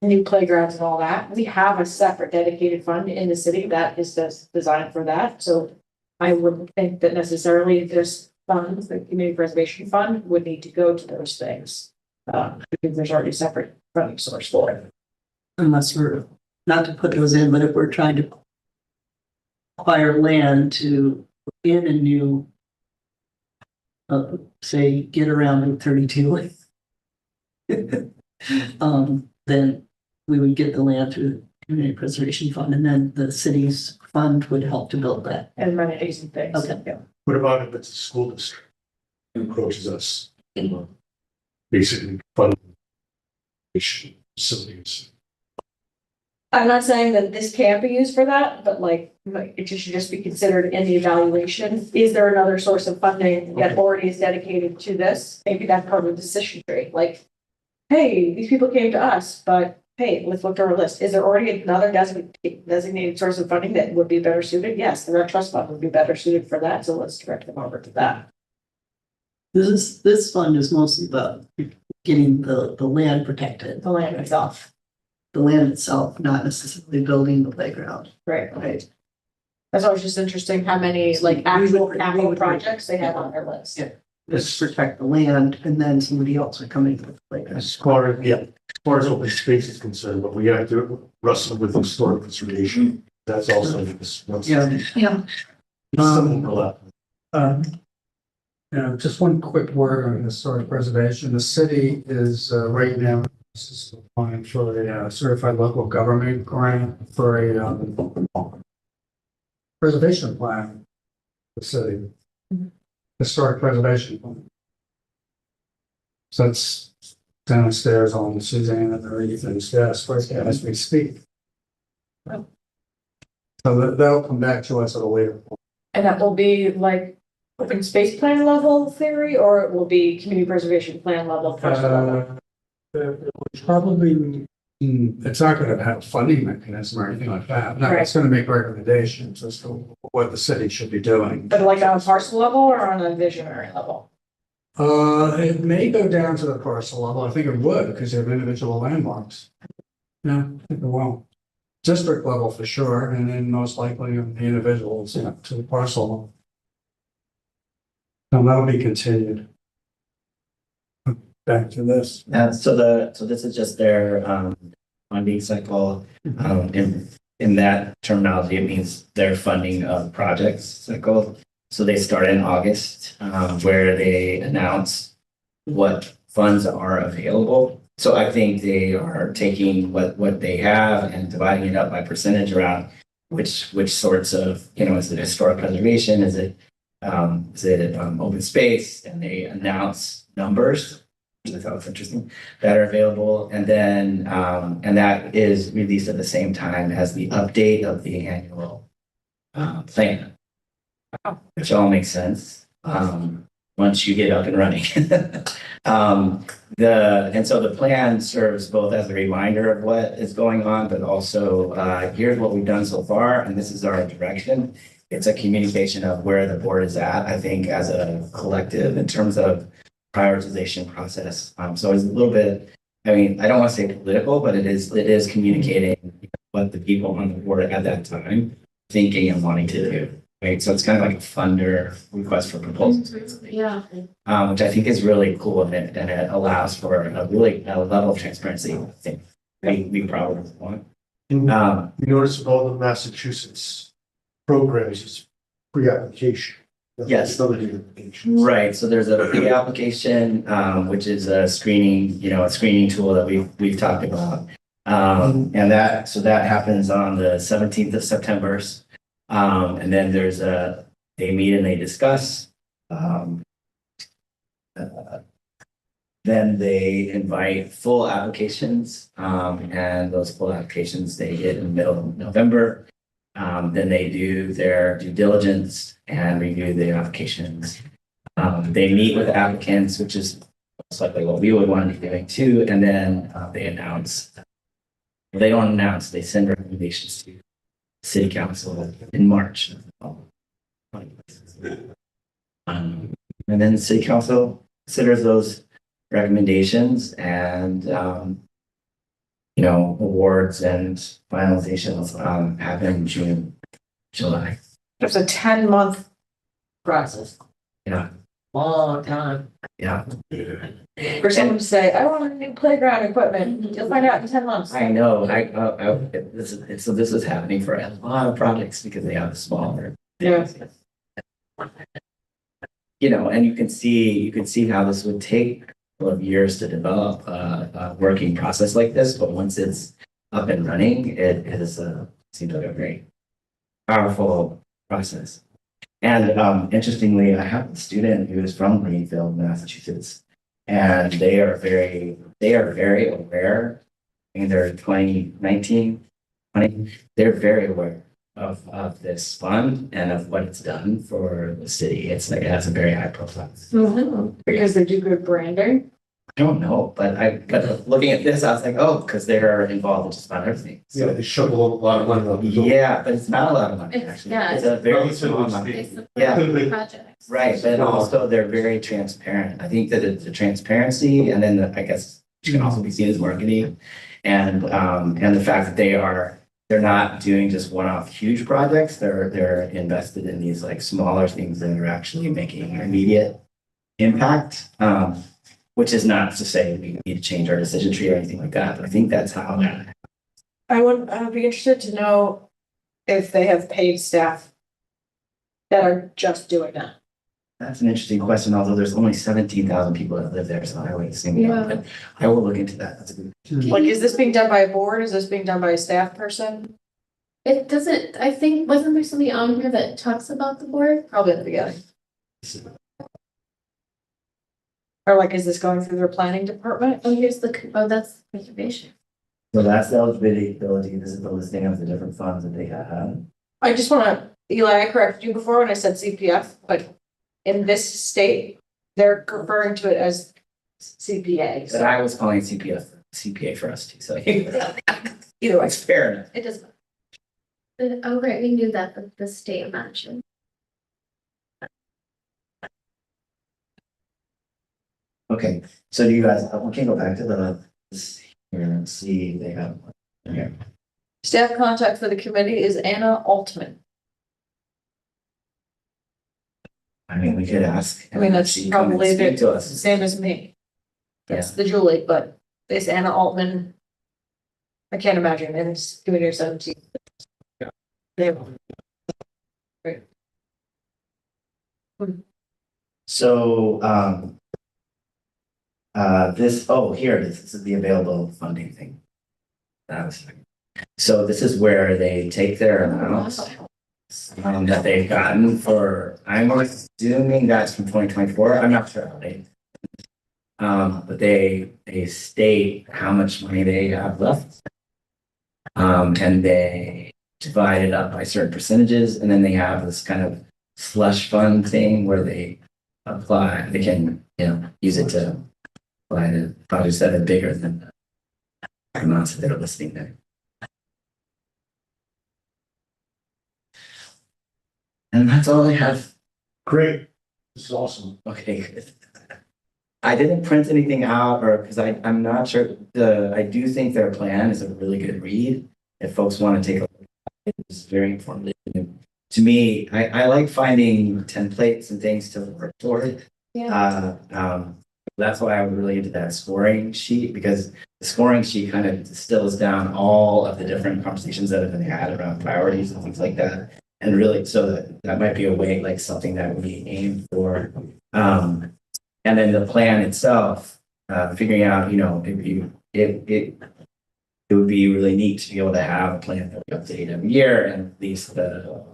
new playgrounds and all that, we have a separate dedicated fund in the city that is designed for that. So I wouldn't think that necessarily this fund, the community preservation fund, would need to go to those things, because there's already a separate funding source for it. Unless we're, not to put those in, but if we're trying to acquire land to put in a new, say, get around Route 32, then we would get the land through the community preservation fund, and then the city's fund would help to build that. And amenities and things. Okay. Yeah. What about if it's a school district who approaches us? Basically fund facilities. I'm not saying that this can't be used for that, but it should just be considered in the evaluation. Is there another source of funding that already is dedicated to this? Maybe that's part of the decision tree, like, hey, these people came to us, but hey, let's look at our list. Is there already another designated source of funding that would be better suited? Yes, the rec trust fund would be better suited for that, so let's direct them over to that. This fund is mostly about getting the land protected, The land itself, the land itself, not necessarily building the playground. right? Right. That's always just interesting how many actual capital projects they have on their list. Yeah. Let's protect the land, and then somebody else would come in with the playground. As far as open space is concerned, but we have to wrestle with historic conservation. That's also this. Yeah. Some overlap. Just one quick word on historic preservation. The city is right now applying for a certified local government grant for a preservation plan. For the city. Historic preservation plan. So that's downstairs on Suzanne and Ethan's desk as we speak. So that'll come back to us at a later point. And that will be like open space plan level theory, or it will be community preservation plan level first level? Probably, it's not gonna have a funding mechanism or anything like that. No, it's gonna make recommendations as to what the city should be doing. But like on a parcel level or on a visionary level? It may go down to the parcel level. I think it would, because you have individual landmarks. Yeah, I think it will. District level for sure, and then most likely on the individuals, to the parcel level. So that'll be continued. Back to this. So this is just their funding cycle. In that terminology, it means their funding of projects cycle. So they start in August, where they announce what funds are available. So I think they are taking what they have and dividing it up by percentage around which sorts of, is it historic preservation? Is it open space, and they announce numbers, which I thought was interesting, that are available. And then, and that is released at the same time as the update of the annual plan. Which all makes sense, once you get up and running. And so the plan serves both as a reminder of what is going on, but also, here's what we've done so far, and this is our direction. It's a communication of where the board is at, I think, as a collective in terms of prioritization process. So it's a little bit, I mean, I don't want to say political, but it is communicating what the people on the board at that time thinking and wanting to do. Right, so it's kind of like a funder request for proposals, Yeah. which I think is really cool, and it allows for a level of transparency. I think we probably want. You notice with all the Massachusetts programs, it's pre-application. Yes. Other applications. Right, so there's a pre-application, which is a screening, a screening tool that we've talked about. And that happens on the 17th of September. And then they meet and they discuss. Then they invite full applications, and those full applications they get in the middle of November. Then they do their due diligence and review the applications. They meet with applicants, which is most likely what we would want to be doing too, and then they announce. They don't announce, they send recommendations to City Council in March. And then the City Council considers those recommendations and, awards and finalizations happen in June, July. There's a 10-month process. Yeah. Long time. Yeah, For someone to say, I want a new playground equipment, you'll find out in 10 months. I know. So this is happening for a lot of projects because they have smaller. Yeah. And you can see how this would take a couple of years to develop a working process like this, but once it's up and running, it seems like a very powerful process. And interestingly, I have a student who is from Greenfield, Massachusetts, and they are very aware. I mean, they're 2019, 20, they're very aware of this fund and of what it's done for the city. It's like, it has a very high profile. Because they do good branding. I don't know, but looking at this, I was like, oh, because they're involved in just about everything. Yeah, they shovel a lot of money. Out the door. Yeah, but it's not a lot of money, It's- actually. yeah, It's a very Relatively small amount. They speaking. support Yeah. projects. Right, but also they're very transparent. I think that it's the transparency, and then I guess which can also be seen as marketing. And the fact that they're not doing just one-off huge projects, they're invested in these like smaller things that are actually making immediate impact. Which is not to say we need to change our decision tree or anything like that, but I think that's how that. I would be interested to know if they have paid staff that are just doing that. That's an interesting question, although there's only 17,000 people that live there, so I would assume. Yeah. But I will look into that. That's a good. Like, is this being done by a board? Is this being done by a staff person? It doesn't, I think, wasn't there something on here that talks about the board? Probably at the beginning. Or like, is this going through their planning department? That's conservation. So that's the eligibility. This is the listing of the different funds that they have. I just wanna, Eli, I corrected you before when I said CPF, but in this state, they're referring to it as CPA. But So I was calling CPA for us too, so. either way, It's fair enough. It does. Oh, right, we knew that the state mentioned. Okay, so do you guys, we can go back to this here and see if they have one here. staff contact for the committee is Anna Altman. I mean, we could ask. I mean, that's She come and probably speak the to us. same as me. That's Yeah. the Julie, but it's Anna Altman. I can't imagine, and it's committee of 17. Yeah. They- So, here it is. This is the available funding thing. So this is where they take their amounts that they've gotten for, I'm assuming that's from 2024. I'm not sure how they. But they state how much money they have left. And they divide it up by certain percentages, and then they have this kind of slush fund thing where they can, use it to apply to projects that are bigger than the amounts that they're listing there. And that's all I have. Great. This is awesome. Okay, good. I didn't print anything out, or because I'm not sure, I do think their plan is a really good read. If folks want to take a look at it, it's very informative. To me, I like finding templates and things to work toward. That's why I was really into that scoring sheet, because the scoring sheet kind of distills down all of the different conversations that have been had around priorities and things like that. And really, so that might be a way, like something that we aim for. And then the plan itself, figuring out, it would be really neat to be able to have a plan that we update every year, and at least the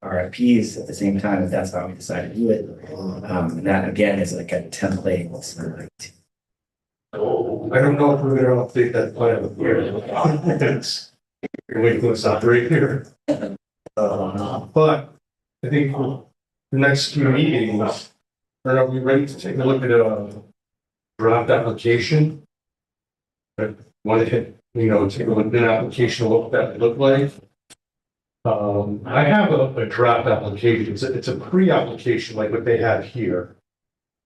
RFPs at the same time, if that's how we decide to do it. And that again is like a template. I don't know if we're gonna update that plan here. It's, you're waiting for us out right here. But I think for the next few meetings, are we ready to take a look at a draft application? But want to hit, take a look at an application, what that would look like. I have a draft application. It's a pre-application like what they have here.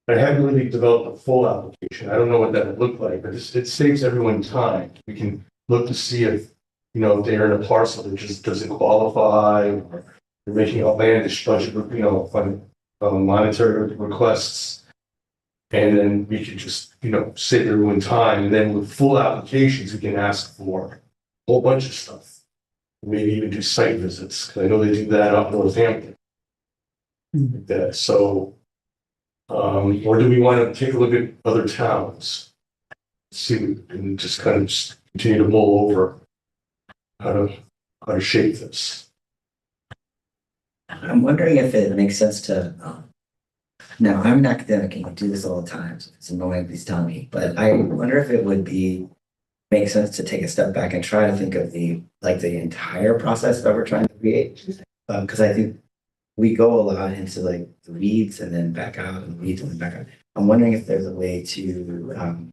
I haven't really developed a full application. I don't know what that would look like, but it saves everyone time. We can look to see if, if they're in a parcel that just doesn't qualify, or they're making outlandish budget, monetary requests. And then we could just, save everyone time. And then with full applications, we can ask for a whole bunch of stuff. Maybe even do site visits, because I know they do that up Northampton. Like that. So, or do we want to take a look at other towns? See, and just kind of just continue to mull over how to shape this. I'm wondering if it makes sense to, now I'm an academic and I do this all the time, so if it's annoying, please tell me, but I wonder if it would make sense to take a step back and try to think of the entire process that we're trying to create. Because I think we go a lot into like the weeds and then back out, and weeds and then back out. I'm wondering if there's a way to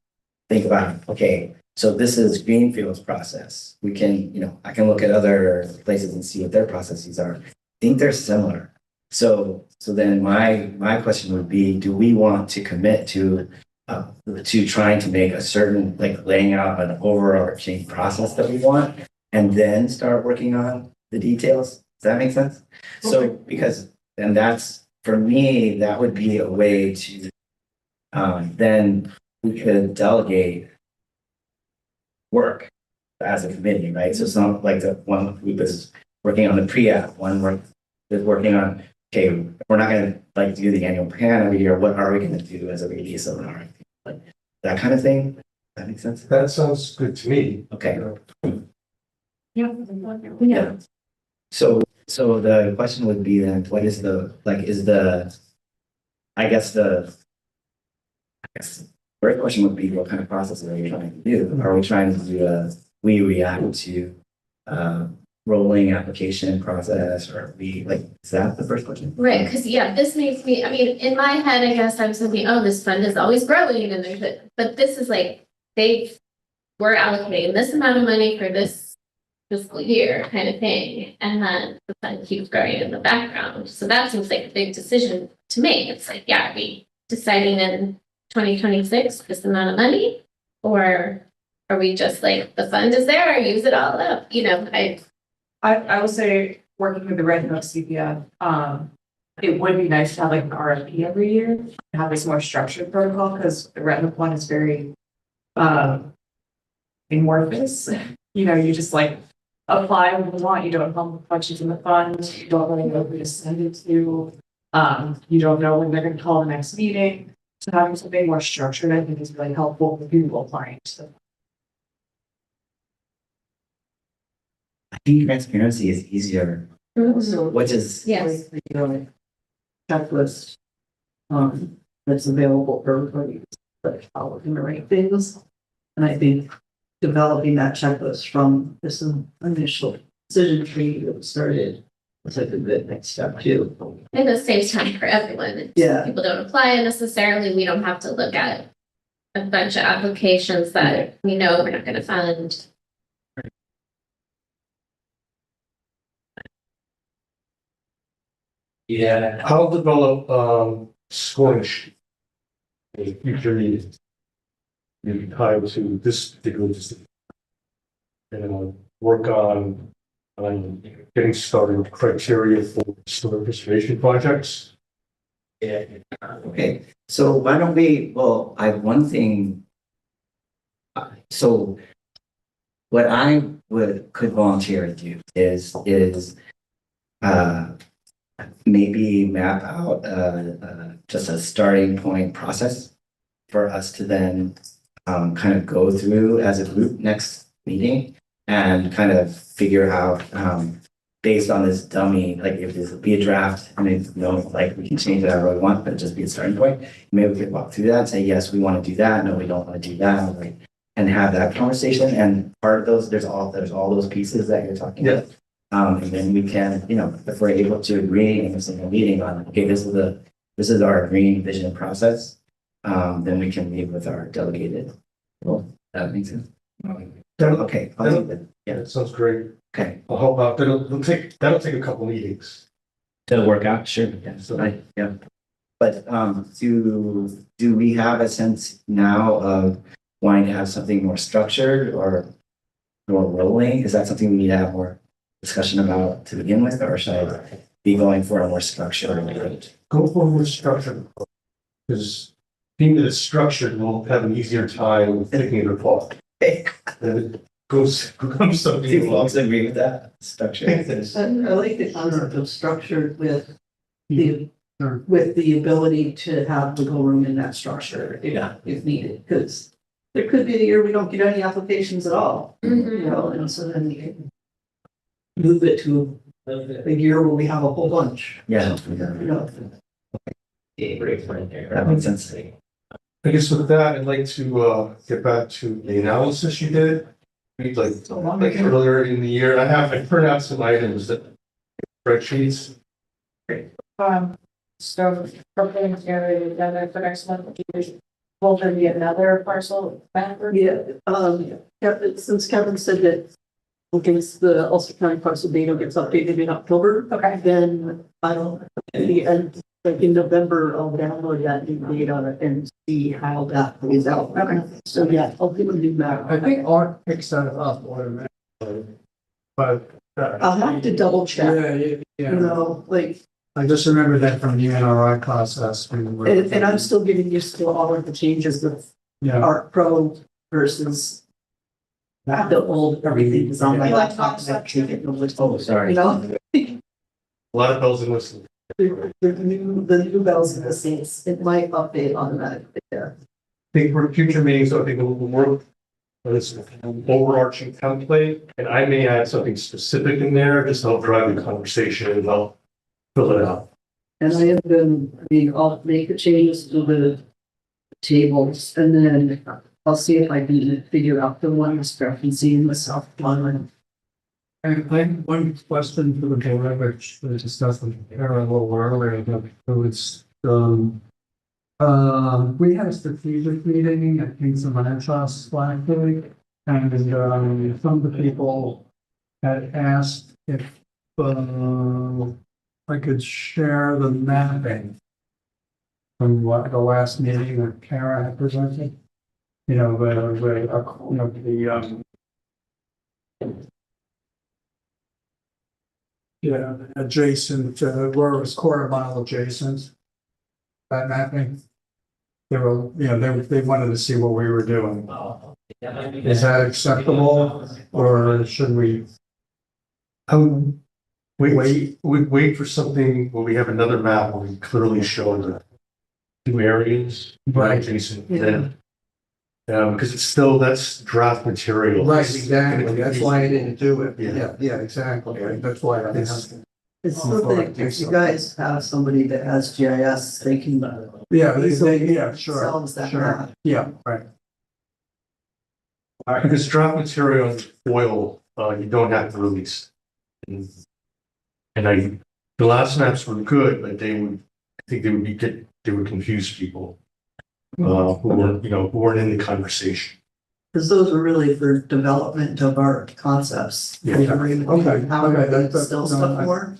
think about, okay, so this is Greenfield's process. We can, I can look at other places and see what their processes are. I think they're similar. So then my question would be, do we want to commit to trying to make a certain, like laying out an overarching process that we want, and then start working on the details? Does that make sense? So, because, and that's, for me, that would be a way to, then we could delegate work as a committee, right? So it's not like the one group is working on the pre-app, one is working on, okay, we're not gonna like do the annual plan every year, what are we gonna do as a release of an RFP? Like that kind of thing. That makes sense? That sounds good to me. Okay. Yeah. So the question would be then, what is first question would be, what kind of process are we trying to do? Are we trying to do we react to rolling application process, or is that the first question? Right, because this makes me, in my head, I guess I was thinking, oh, this fund is always growing and but this is like, we're allocating this amount of money for this fiscal year kind of thing. And then the fund keeps growing in the background. So that seems like a big decision to make. It's like, are we deciding in 2026 this amount of money? Or are we just like, the fund is there, use it all up? I will say, working with the Red Hook CPF, it would be nice to have like an RFP every year, and have this more structured protocol, because the Red Hook one is very amorphous. You just like apply when you want, you don't know the questions in the fund, you don't really know who to send it to. You don't know when they're gonna call the next meeting. So having something more structured, I think, is really helpful for people applying to. I think transparency is easier So which is, Yes. like, you know, checklist, that's available for everybody, but all of the right things. And I think developing that checklist from this initial decision tree that was started was like a good next step too. And it saves time for everyone. It's- Yeah. People don't apply necessarily. We don't have to look at a bunch of applications that we know we're not gonna fund. yeah, How develop, scoring sheet? In future meetings. Maybe tied to this particular decision. And work on getting started with criteria for historic preservation projects. okay, so why don't we, well, I have one thing. So what I could volunteer to do is maybe map out just a starting point process for us to then kind of go through as a group next meeting and kind of figure out based on this dummy, like if this be a draft and then, you know, like we can change it however we want, but just be a starting point. Maybe we could walk through that and say, yes, we want to do that. No, we don't want to do that. Like, and have that conversation. And part of those, there's all those pieces that you're talking about. And then we can, you know, if we're able to agree in a single meeting on, okay, this is our agreeing vision process, then we can meet with our delegated. Well, that makes sense. Okay, I'll leave it. Yeah, that sounds great. Okay, I'll help out. That'll take a couple meetings. that'll work out, sure. Yeah, so yeah. But do we have a sense now of wanting to have something more structured or more rolling? Is that something we need to have more discussion about to begin with, or should I be going for a more structured approach? Go for more structured. Because being that it's structured, we'll have an easier time thinking it apart. And it becomes Do something. you folks agree with that structure? I like the concept of structured with Sure. the ability to have wiggle room in that structure if needed, because there could be a year we don't get any applications at all, you know, and so then we can move it to a year where we have a whole bunch, Yeah. you know. That makes sense. I guess with that, I'd like to get back to the analysis you did. Like earlier in the year, I printed out some items that spreadsheets. So proposing area together for next month, will there be another parcel back? Yeah, since Kevin said that in case the Ulster County parcel data gets updated in October, Okay. then I don't, at the end, like in November, I'll download that new data and see how that plays out. Okay. So yeah, I'll do a new map. I think Art picks that up automatically. But. I'll have to double check, Yeah, you yeah. know, like, I just remember that from the NRI process. when we were- and I'm still getting used to all of the changes with Yeah, Art Pro versus the old, everything is on my laptop. And I can't get no list. Oh, sorry. You know? A lot of bells and whistles. The new bells and whistles, it might update automatically there. I think for future meetings, I think we'll work on this overarching template, and I may add something specific in there, just to help drive the conversation and help fill it out. And I have been, I'll make the changes to the tables and then I'll see if I can figure out the one discrepancy in the South line. and I have one question for the board, which we discussed with Kara a little earlier, but it was, we had a strategic meeting at Kings of Manchas last week, and, some of the people had asked if, I could share the mapping from what the last meeting that Kara had presented. You know, yeah, adjacent, where it was quarter mile adjacent. That mapping. They were, they wanted to see what we were doing. Is that acceptable, or should we Wait for something where we have another map where we clearly show the two areas. Right. Adjacent, then, because it's still, that's draft material. Right, exactly, that's why I didn't do it. Yeah. Yeah, exactly, that's why I It's- asked. It's something, if you guys have somebody that has GIS, they can. Yeah, yeah, sure, Sells that sure, map. yeah, right. Because draft material and foil, you don't have to release. And the last maps were good, but they would, I think they would confuse people. Who weren't, who weren't in the conversation. Because those were really for development of our concepts. Yeah. Okay, How okay, we that's- still no, stuff I- for.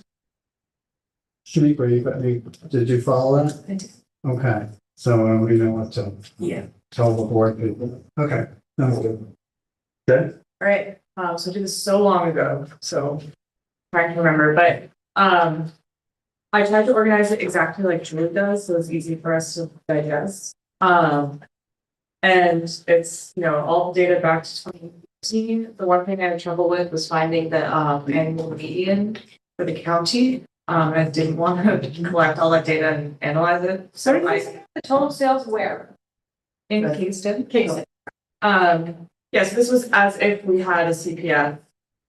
Shaniqua, did you follow that? I did. Okay, so we know what to Yeah. tell the board people. Okay, sounds good. Okay. All right, so I did this so long ago, so trying to remember, but, I tried to organize it exactly like Julie does, so it's easy for us to digest. And it's, all the data back to 2018. The one thing I had trouble with was finding the, annual median for the county. I didn't want to collect all that data and analyze it, so The total sales where? in Kingston. Yes, this was as if we had a CPF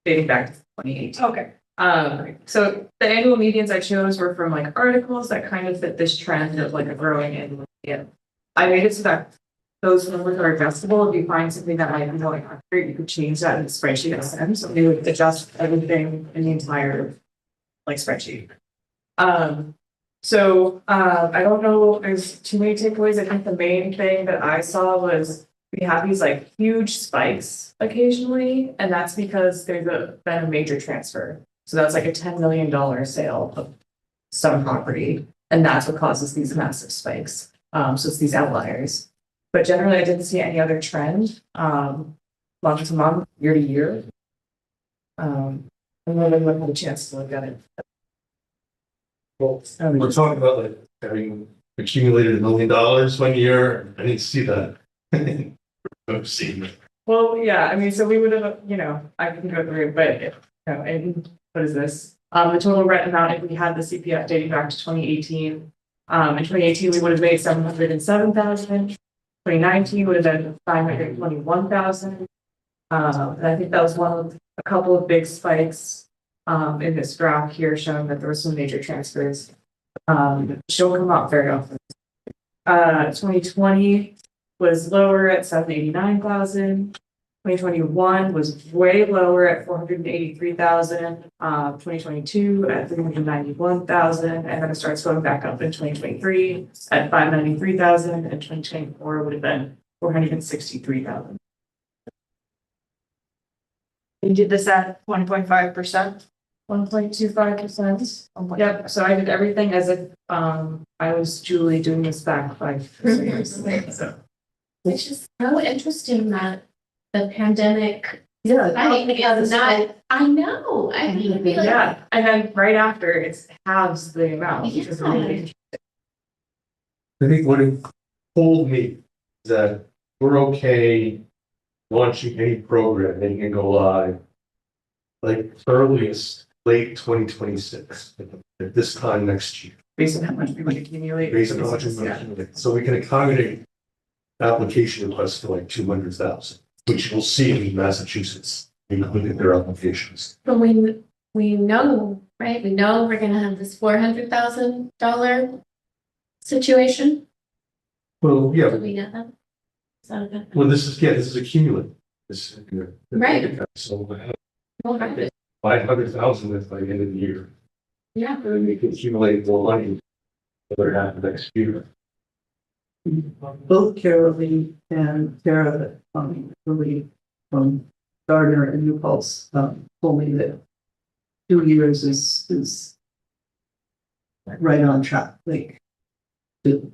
dating back to 2018. Okay. So the annual medians I chose were from like articles that kind of fit this trend of like a growing annual median. I made it so that those numbers are adjustable. If you find something that might be going on, you could change that in the spreadsheet SM, so we would adjust everything in the entire like spreadsheet. So I don't know if there's too many takeaways. I think the main thing that I saw was we have these like huge spikes occasionally, and that's because been a major transfer. So that's like a $10 million sale of some property, and that's what causes these massive spikes. So it's these outliers. But generally, I didn't see any other trend, month to month, year to year. And then I had a chance to look at it. Well, we're talking about like having accumulated $1 million 1 year. I didn't see that. I've seen it. Well, yeah, I mean, so we would have, I can go through, but, and what is this? The total rent amount, if we had the CPF dating back to 2018. In 2018, we would have made 707,000. 2019 would have been 521,000. And I think that was a couple of big spikes, in this graph here showing that there were some major transfers. Which don't come out very often. 2020 was lower at 789,000. 2021 was way lower at 483,000. 2022 at 391,000, and then it starts going back up in 2023 at 593,000, and 2024 would have been 463,000. You did this at 1.5%? 1.25%. Yep, so I did everything as if I was Julie doing this back 5 years. So. Which is so interesting that the pandemic. Yeah. Is not, I know, I didn't realize. Yeah, and then right after it's halves the amount, which is really I think what it told me is that we're okay launching any program that can go live like earliest late 2026, at this time next year. based on how much we would accumulate. Based on how much we want. So we can accommodate application requests for like 200,000, which you'll see in Massachusetts. You look at their applications. But we know, right, we know we're gonna have this $400,000 situation. Well, Do yeah, we know that? So, okay. well, this is accumulative. This, Right. So Well, right. 500,000 at the end of the year. Yeah. And then we can accumulate more money for the other half of next year. Both Carolee and Tara, really, Gardner and New Pulse, told me that 2 years is right on track, like, to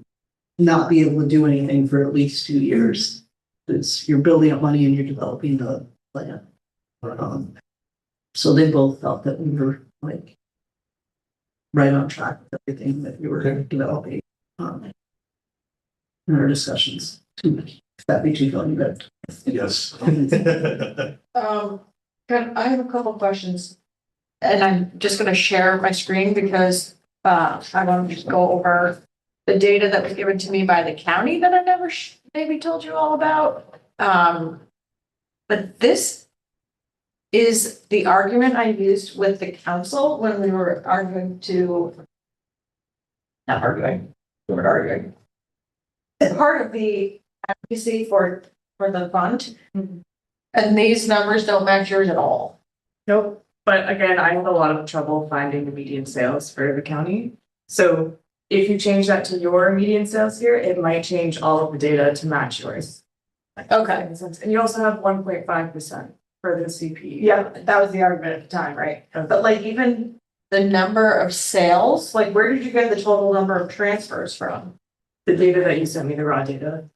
not be able to do anything for at least 2 years. It's, you're building up money and you're developing the plan. So they both felt that we were like right on track with everything that we were developing. In our discussions. If that makes you feel any better. Yes. I have a couple questions. And I'm just gonna share my screen because I want to just go over the data that was given to me by the county that I never maybe told you all about. But this is the argument I used with the council when we were arguing to. Not arguing, we were arguing. As part of the advocacy for the fund. And these numbers don't match yours at all. Nope, but again, I have a lot of trouble finding the median sales for the county. So if you change that to your median sales here, it might change all of the data to match yours. Okay. And you also have 1.5% for the CP. Yeah, that was the argument at the time, right? But like even the number of sales, like where did you get the total number of transfers from? The data that you sent me, the raw data.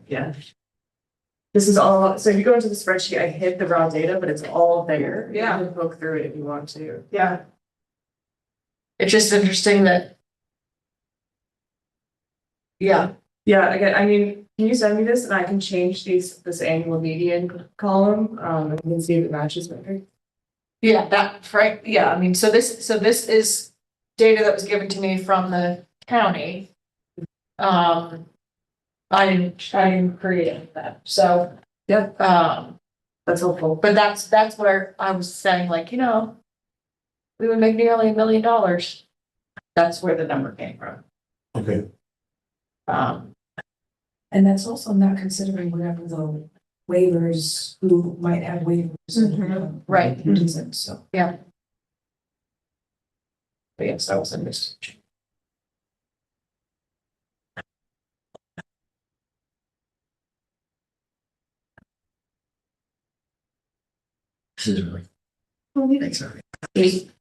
Yeah. This is all, so if you go into the spreadsheet, I hid the raw data, but it's all there. Yeah. You can poke through it if you want to. Yeah. It's just interesting that. Yeah, Yeah, again, I mean, can you send me this and I can change this annual median column, and we can see if it matches better. yeah, that, right, yeah, I mean, so this is data that was given to me from the county. I didn't create that, so. Yeah. That's helpful, but that's where I was saying, like, we would make nearly $1 million. That's where the number came from. Okay, And that's also not considering whatever the waivers, who might have waivers. Mhm. Right. Who doesn't, so. But yes, that was a mistake. This is really. Thanks, Ari.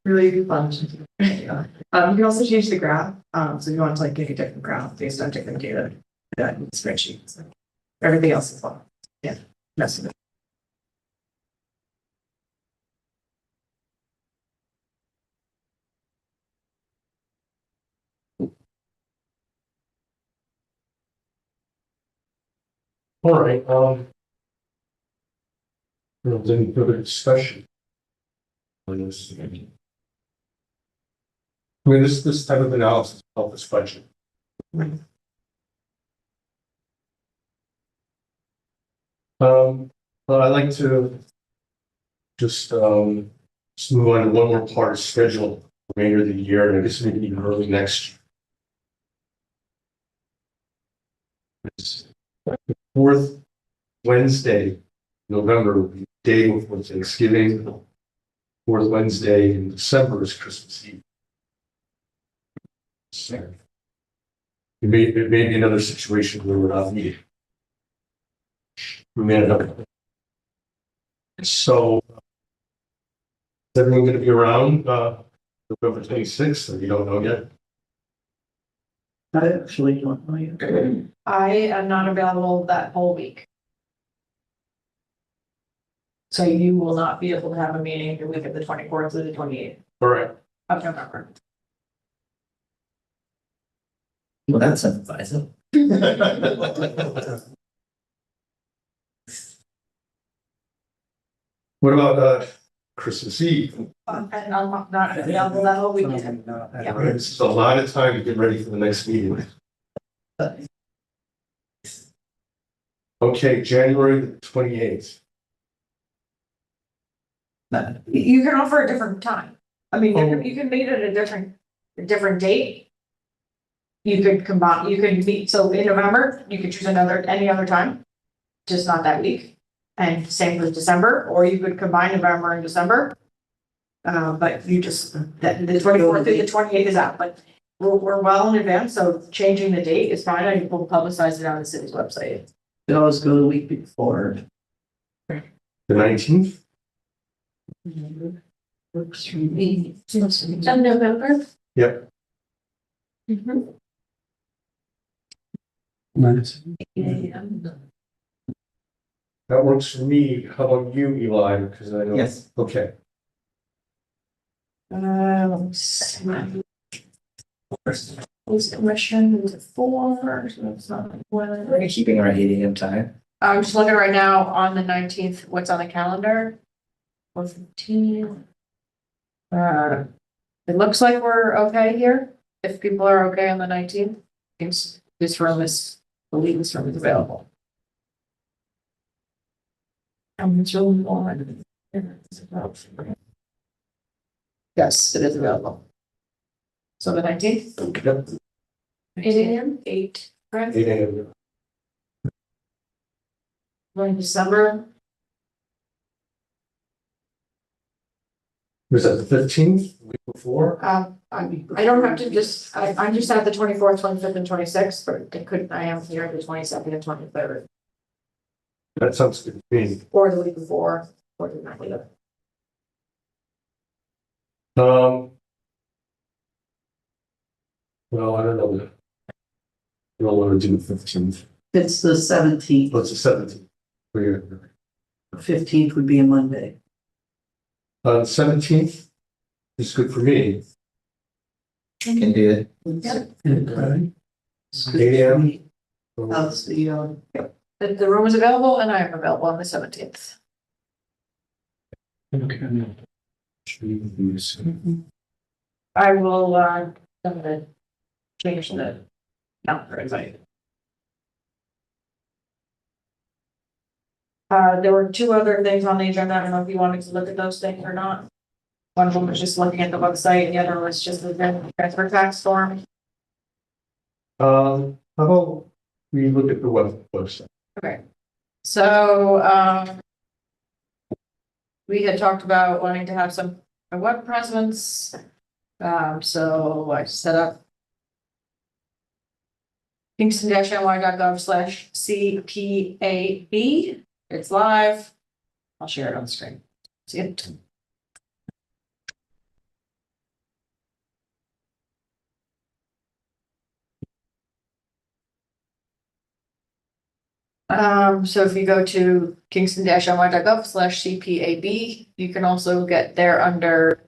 Really good fun. You can also change the graph, so if you want to like make a different graph based on different data, that in the spreadsheet. So everything else is fine. Yeah, that's it. all right, any further discussion? On this? I mean, this type of analysis of this budget. But I'd like to just move on to one more part of schedule, remainder of the year, and I guess maybe even early next year. It's the fourth Wednesday, in November, will be the day before Thanksgiving. Fourth Wednesday in December is Christmas Eve. So, it may be another situation where we're not meeting. We may not have. So, is everyone going to be around November 26th, or you don't know yet? I actually don't know yet. I am not available that whole week. So you will not be able to have a meeting the week of the 24th to the 28th All right. of November. Well, that's advisable. What about Christmas Eve? And I'm not available that whole weekend. All right, this is a lot of time to get ready for the next meeting. Okay, January the 28th. You can offer a different time. I mean, you can meet at a different date. You could combine, you could meet, so in November, you could choose any other time, just not that week. And same with December, or you could combine November and December. But you just, the 24th through the 28th is out, but we're well in advance, so changing the date is fine. I will publicize it on the city's website. We always go the week before. The 19th? Works for me. Of November. Yep. Mhm. Nice. That works for me. How about you, Eli? Because I know. Yes. Okay. Police commission is at 4, so it's not like one. Are you keeping our 8 AM time? I'm just looking right now on the 19th, what's on the calendar? 4:15. It looks like we're okay here. If people are okay on the 19th, this room is, I believe this room is available. It's really long. Yes, it is available. So the 19th? 8 a.m.? 8, right? 8 a.m. In December, Was that the 15th, week before? I don't have to just, I just have the 24th, 25th, and 26th, but it could, I am here the 22nd and 23rd, That sounds good to me. or the week before, or the night later. Well, I don't know. I don't want to do the 15th. It's the 17th. What's the 17th? We're 15th would be a Monday. 17th is good for me. Can do it. Okay. 8 a.m. How's the, The room is available and I am available on the 17th. I will, I'm gonna change the calendar invite. There were two other things on the agenda. I don't know if you wanted to look at those things or not. One of them was just looking at the website, and the other was just the transfer tax form. How about we look at the website? Okay. So, we had talked about wanting to have some a web presence. So I set up kingston-ny.gov/CPAB. It's live. I'll share it on the screen. See it? So if you go to kingston-ny.gov/CPAB, you can also get there under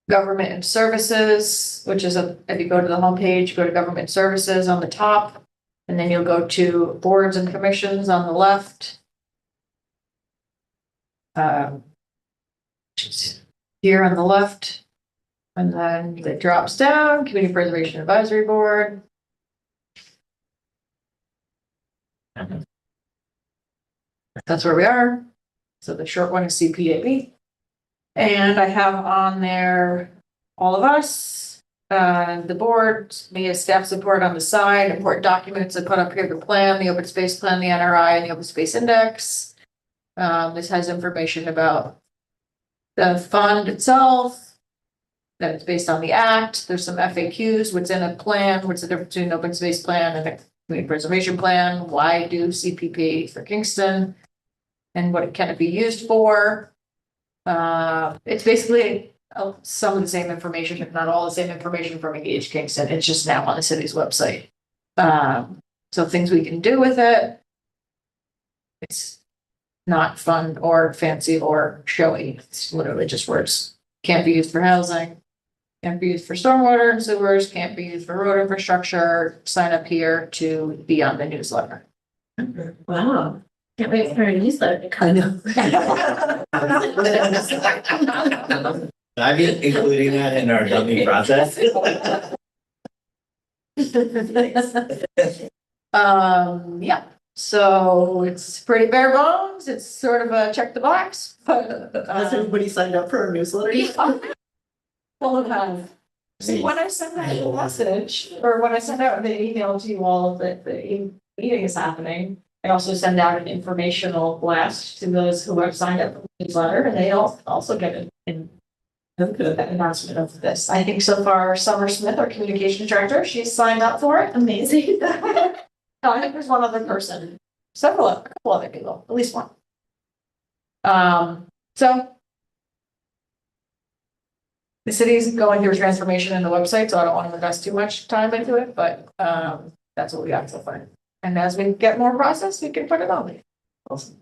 government and services, which is if you go to the homepage, go to government services on the top, and then you'll go to boards and commissions on the left. Here on the left, and then it drops down, Community Preservation Advisory Board. That's where we are. So the short one is CPAB. And I have on there all of us, the board, me as staff support on the side, important documents I put up here, the plan, the open space plan, the NRI, and the open space index. This has information about the fund itself, that it's based on the act. There's some FAQs, what's in a plan, what's the difference between an open space plan and a community preservation plan, why do CPP for Kingston, and what can it be used for. It's basically some of the same information, if not all the same information from Engage Kingston. It's just now on the city's website. So things we can do with it. It's not fun or fancy or showy. It's literally just words. Can't be used for housing. Can't be used for stormwater and sewers. Can't be used for road infrastructure. Sign up here to be on the newsletter. wow, Can't wait for a newsletter to come. I know. I've been including that in our dummy process. Yeah, so it's pretty bare bones. It's sort of a check the box, but. Has everybody signed up for our newsletter? Well, see, when I send out a message, or when I send out the email to you all that the meeting is happening, I also send out an informational blast to those who have signed up for the newsletter, and they also get an announcement of this. I think so far, Summer Smith, our communication director, she's signed up for it. Amazing. No, I think there's one other person, a couple other people, at least one. So. The city is going through a transformation in the website, so I don't want to invest too much time into it, but that's what we got so far. And as we get more process, we can put it on. Awesome.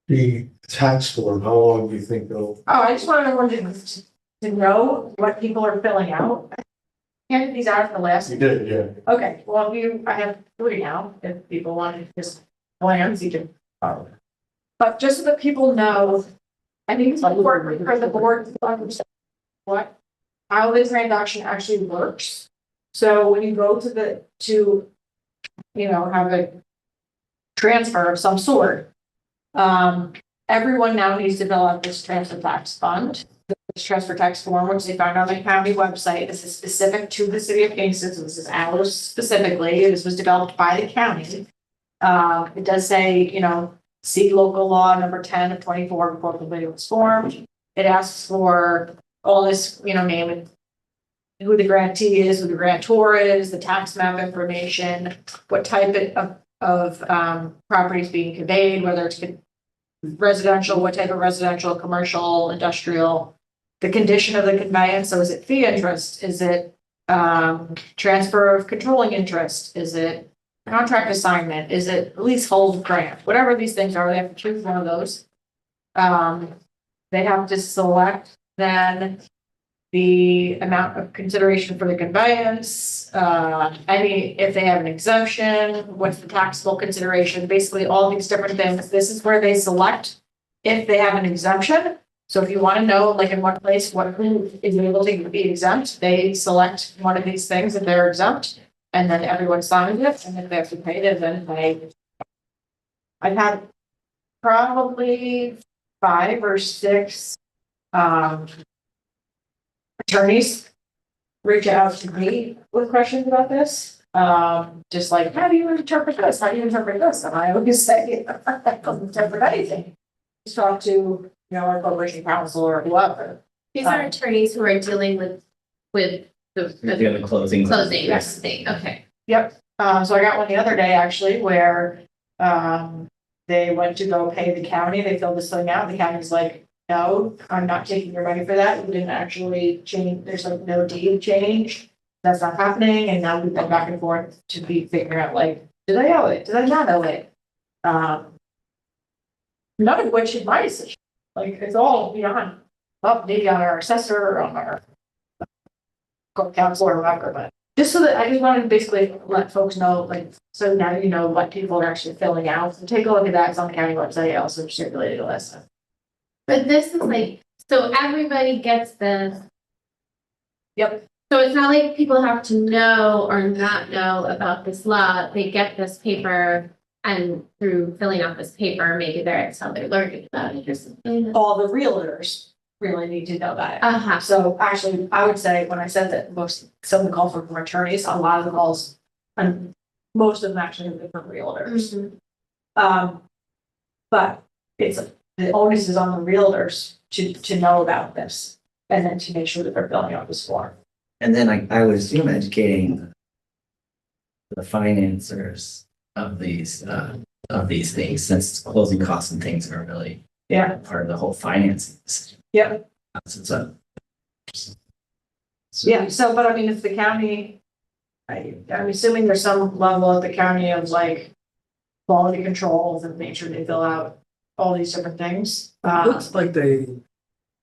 The tax form, how long do you think they'll? Oh, I just wanted everyone to know what people are filling out. I handed these out at the last. You did, yeah. Okay, well, I have 3 now, if people want just plans, you can follow. But just so that people know, I think it's important for the board to understand how this transaction actually works. So when you go to have it transfer of some sort, everyone now needs to fill out this transfer tax fund. This transfer tax form, which they found on the county website. This is specific to the city of Kingston, so this is ours specifically. This was developed by the county. It does say, you know, see local law number 10 of 24 before completing this form. It asks for all this, you know, name and who the grantee is, who the grantor is, the tax map information, what type of property is being conveyed, whether it's residential, what type of residential, commercial, industrial, the condition of the conveyance. So is it fee interest? Is it transfer of controlling interest? Is it contract assignment? Is it leasehold grant? Whatever these things are, they have to choose one of those. They have to select then the amount of consideration for the conveyance, if they have an exemption, what's the taxable consideration, basically all these different things. This is where they select if they have an exemption. So if you want to know, like in one place, who is able to be exempt, they select one of these things if they're exempt, and then everyone signs it, and if they have to pay it, then they. I've had probably 5 or 6 attorneys reach out to me with questions about this. Just like, how do you interpret this? How do you interpret this? And I always say, I don't interpret anything. Just talk to, our corporation counsel or whoever. These are attorneys who are dealing with The closing. closing, yes, thing, okay. So I got one the other day actually where, they went to go pay the county. They filled this thing out. The county's like, no, I'm not taking your money for that. You didn't actually change, there's like no deed change. That's not happening. And now we've been back and forth to be figuring out like, did I owe it? Did I not owe it? None of which is my decision. Like, it's all beyond, maybe on our assessor or on our court counsel or whatever, but just so that I just wanted to basically let folks know, like, so now you know what people are actually filling out. So take a look at that. It's on the county website. I also circulated a list. But this is like, so everybody gets this. Yep. So it's not like people have to know or not know about this law. They get this paper and through filling out this paper, maybe that's how they're learning about it or something. All the realtors really need to know that. Uh-huh. So actually, I would say when I said that some of the calls were from attorneys, a lot of the calls, and most of them actually have been from realtors. But the onus is on the realtors to know about this and then to make sure that they're filling out this form. And then I would assume educating the financiers of these things, since closing costs and things are really part of the whole financing decision. Yep. So, So, but I mean, if the county, I'm assuming there's some level at the county of like quality controls and make sure they fill out all these different things. Looks like they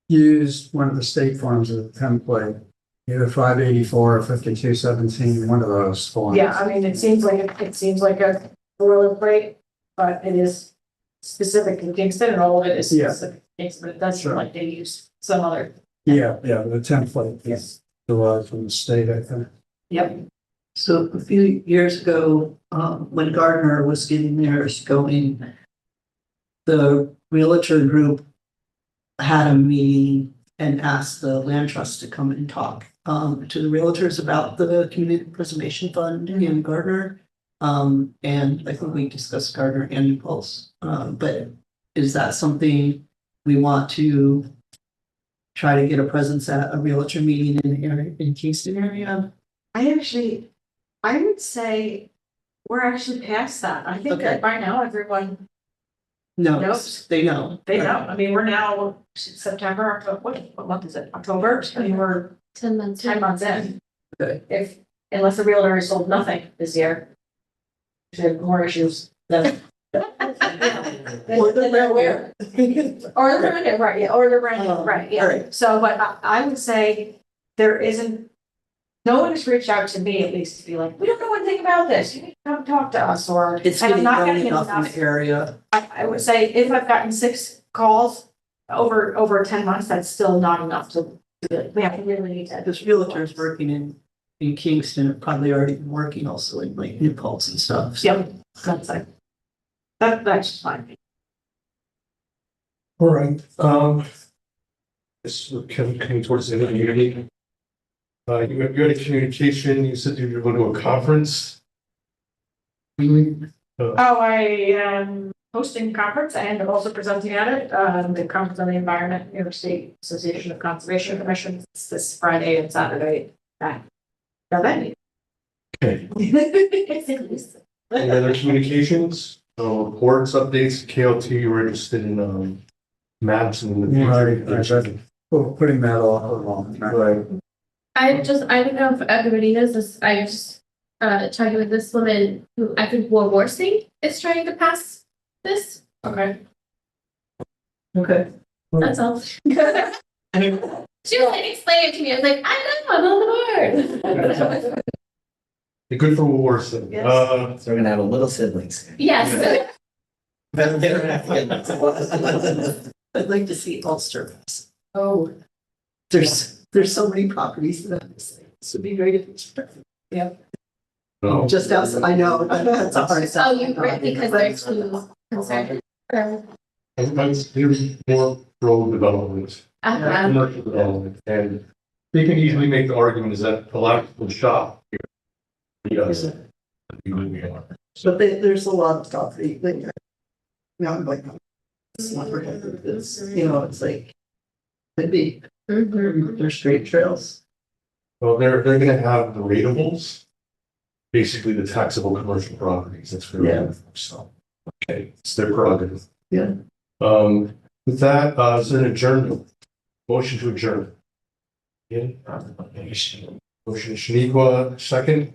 used one of the state forms as a template, either 584 or 5217, one of those forms. Yeah, I mean, it seems like a boilerplate, but it is specific to Kingston and all of it is Yeah. specific to Kingston, but it does seem Sure. like they use some other. Yeah, the template is derived from the state, I think. Yep. So a few years ago, when Gardner was getting theirs going, the realtor group had a meeting and asked the land trust to come and talk to the realtors about the community preservation fund in Gardner. And I think we discussed Gardner and New Paltz. But is that something we want to try to get a presence at a realtor meeting in the area, in Kingston area? I would say we're actually past that. I think Okay. that by now everyone No, knows. they know. They know. I mean, we're now September, what month is it? October? I mean, we're 10 months. 10 months in. Okay. Unless the realtor has sold nothing this year. They have more issues than. Or the they're aware. Or they're brand new, right, yeah, or they're brand new, Oh, right, yeah. alright. So, but I would say there isn't, no one has reached out to me at least to be like, we don't know anything about this, you need to come talk to us, or. It's and I'm getting not known getting enough in enough. the area. I would say if I've gotten 6 calls over 10 months, that's still not enough to, we have to really need to. Because realtors working in Kingston have probably already been working also in like New Paltz and stuff. So. Yep, that's like. That's fine. All right, this is coming towards the end of the meeting. You had a communication, you said you were going to a conference. Oh, I am hosting a conference and I'm also presenting at it, the Conference on the Environment, New York State Association of Conservation Commissions, it's this Friday and Saturday at Garden. Okay, It's inclusive. any other communications, reports, updates, KLT, you were interested in, maps and the future. We're putting that off a long time. Right. I don't know if everybody knows this, I just, talking with this woman who I think Warworthing is trying to pass this. Okay. Okay. That's all. She was like, explain it to me. I was like, I know, I'm on the board. Good for Warson. Yes. So we're gonna have a little siblings. Yes. Better get I'd like to see Ulster. Oh, There's so many properties that this would be great if it's No. just outside. I know, that's a hard. Oh, you agree because they're too concerned. There's more road development, Uh-huh. commercial development, and they can easily make the argument is that a lot of people shop here. Yes. But there's a lot of property that, I'm like, it's not protected, it's, it's like, could be, Mhm. they're straight trails. Well, they're gonna have the ratables, basically the taxable commercial properties, that's for Yeah. so, okay, it's their prerogative. Yeah. With that, is there an adjournment? Motion to adjourn. Yeah. Motion Shaniqua, second.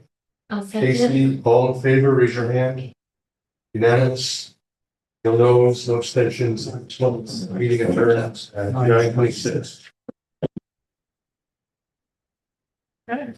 I'll send it. Casey, all in favor, raise your hand. Unanimous. No no's, no abstentions, meeting adjourned at 9:26. And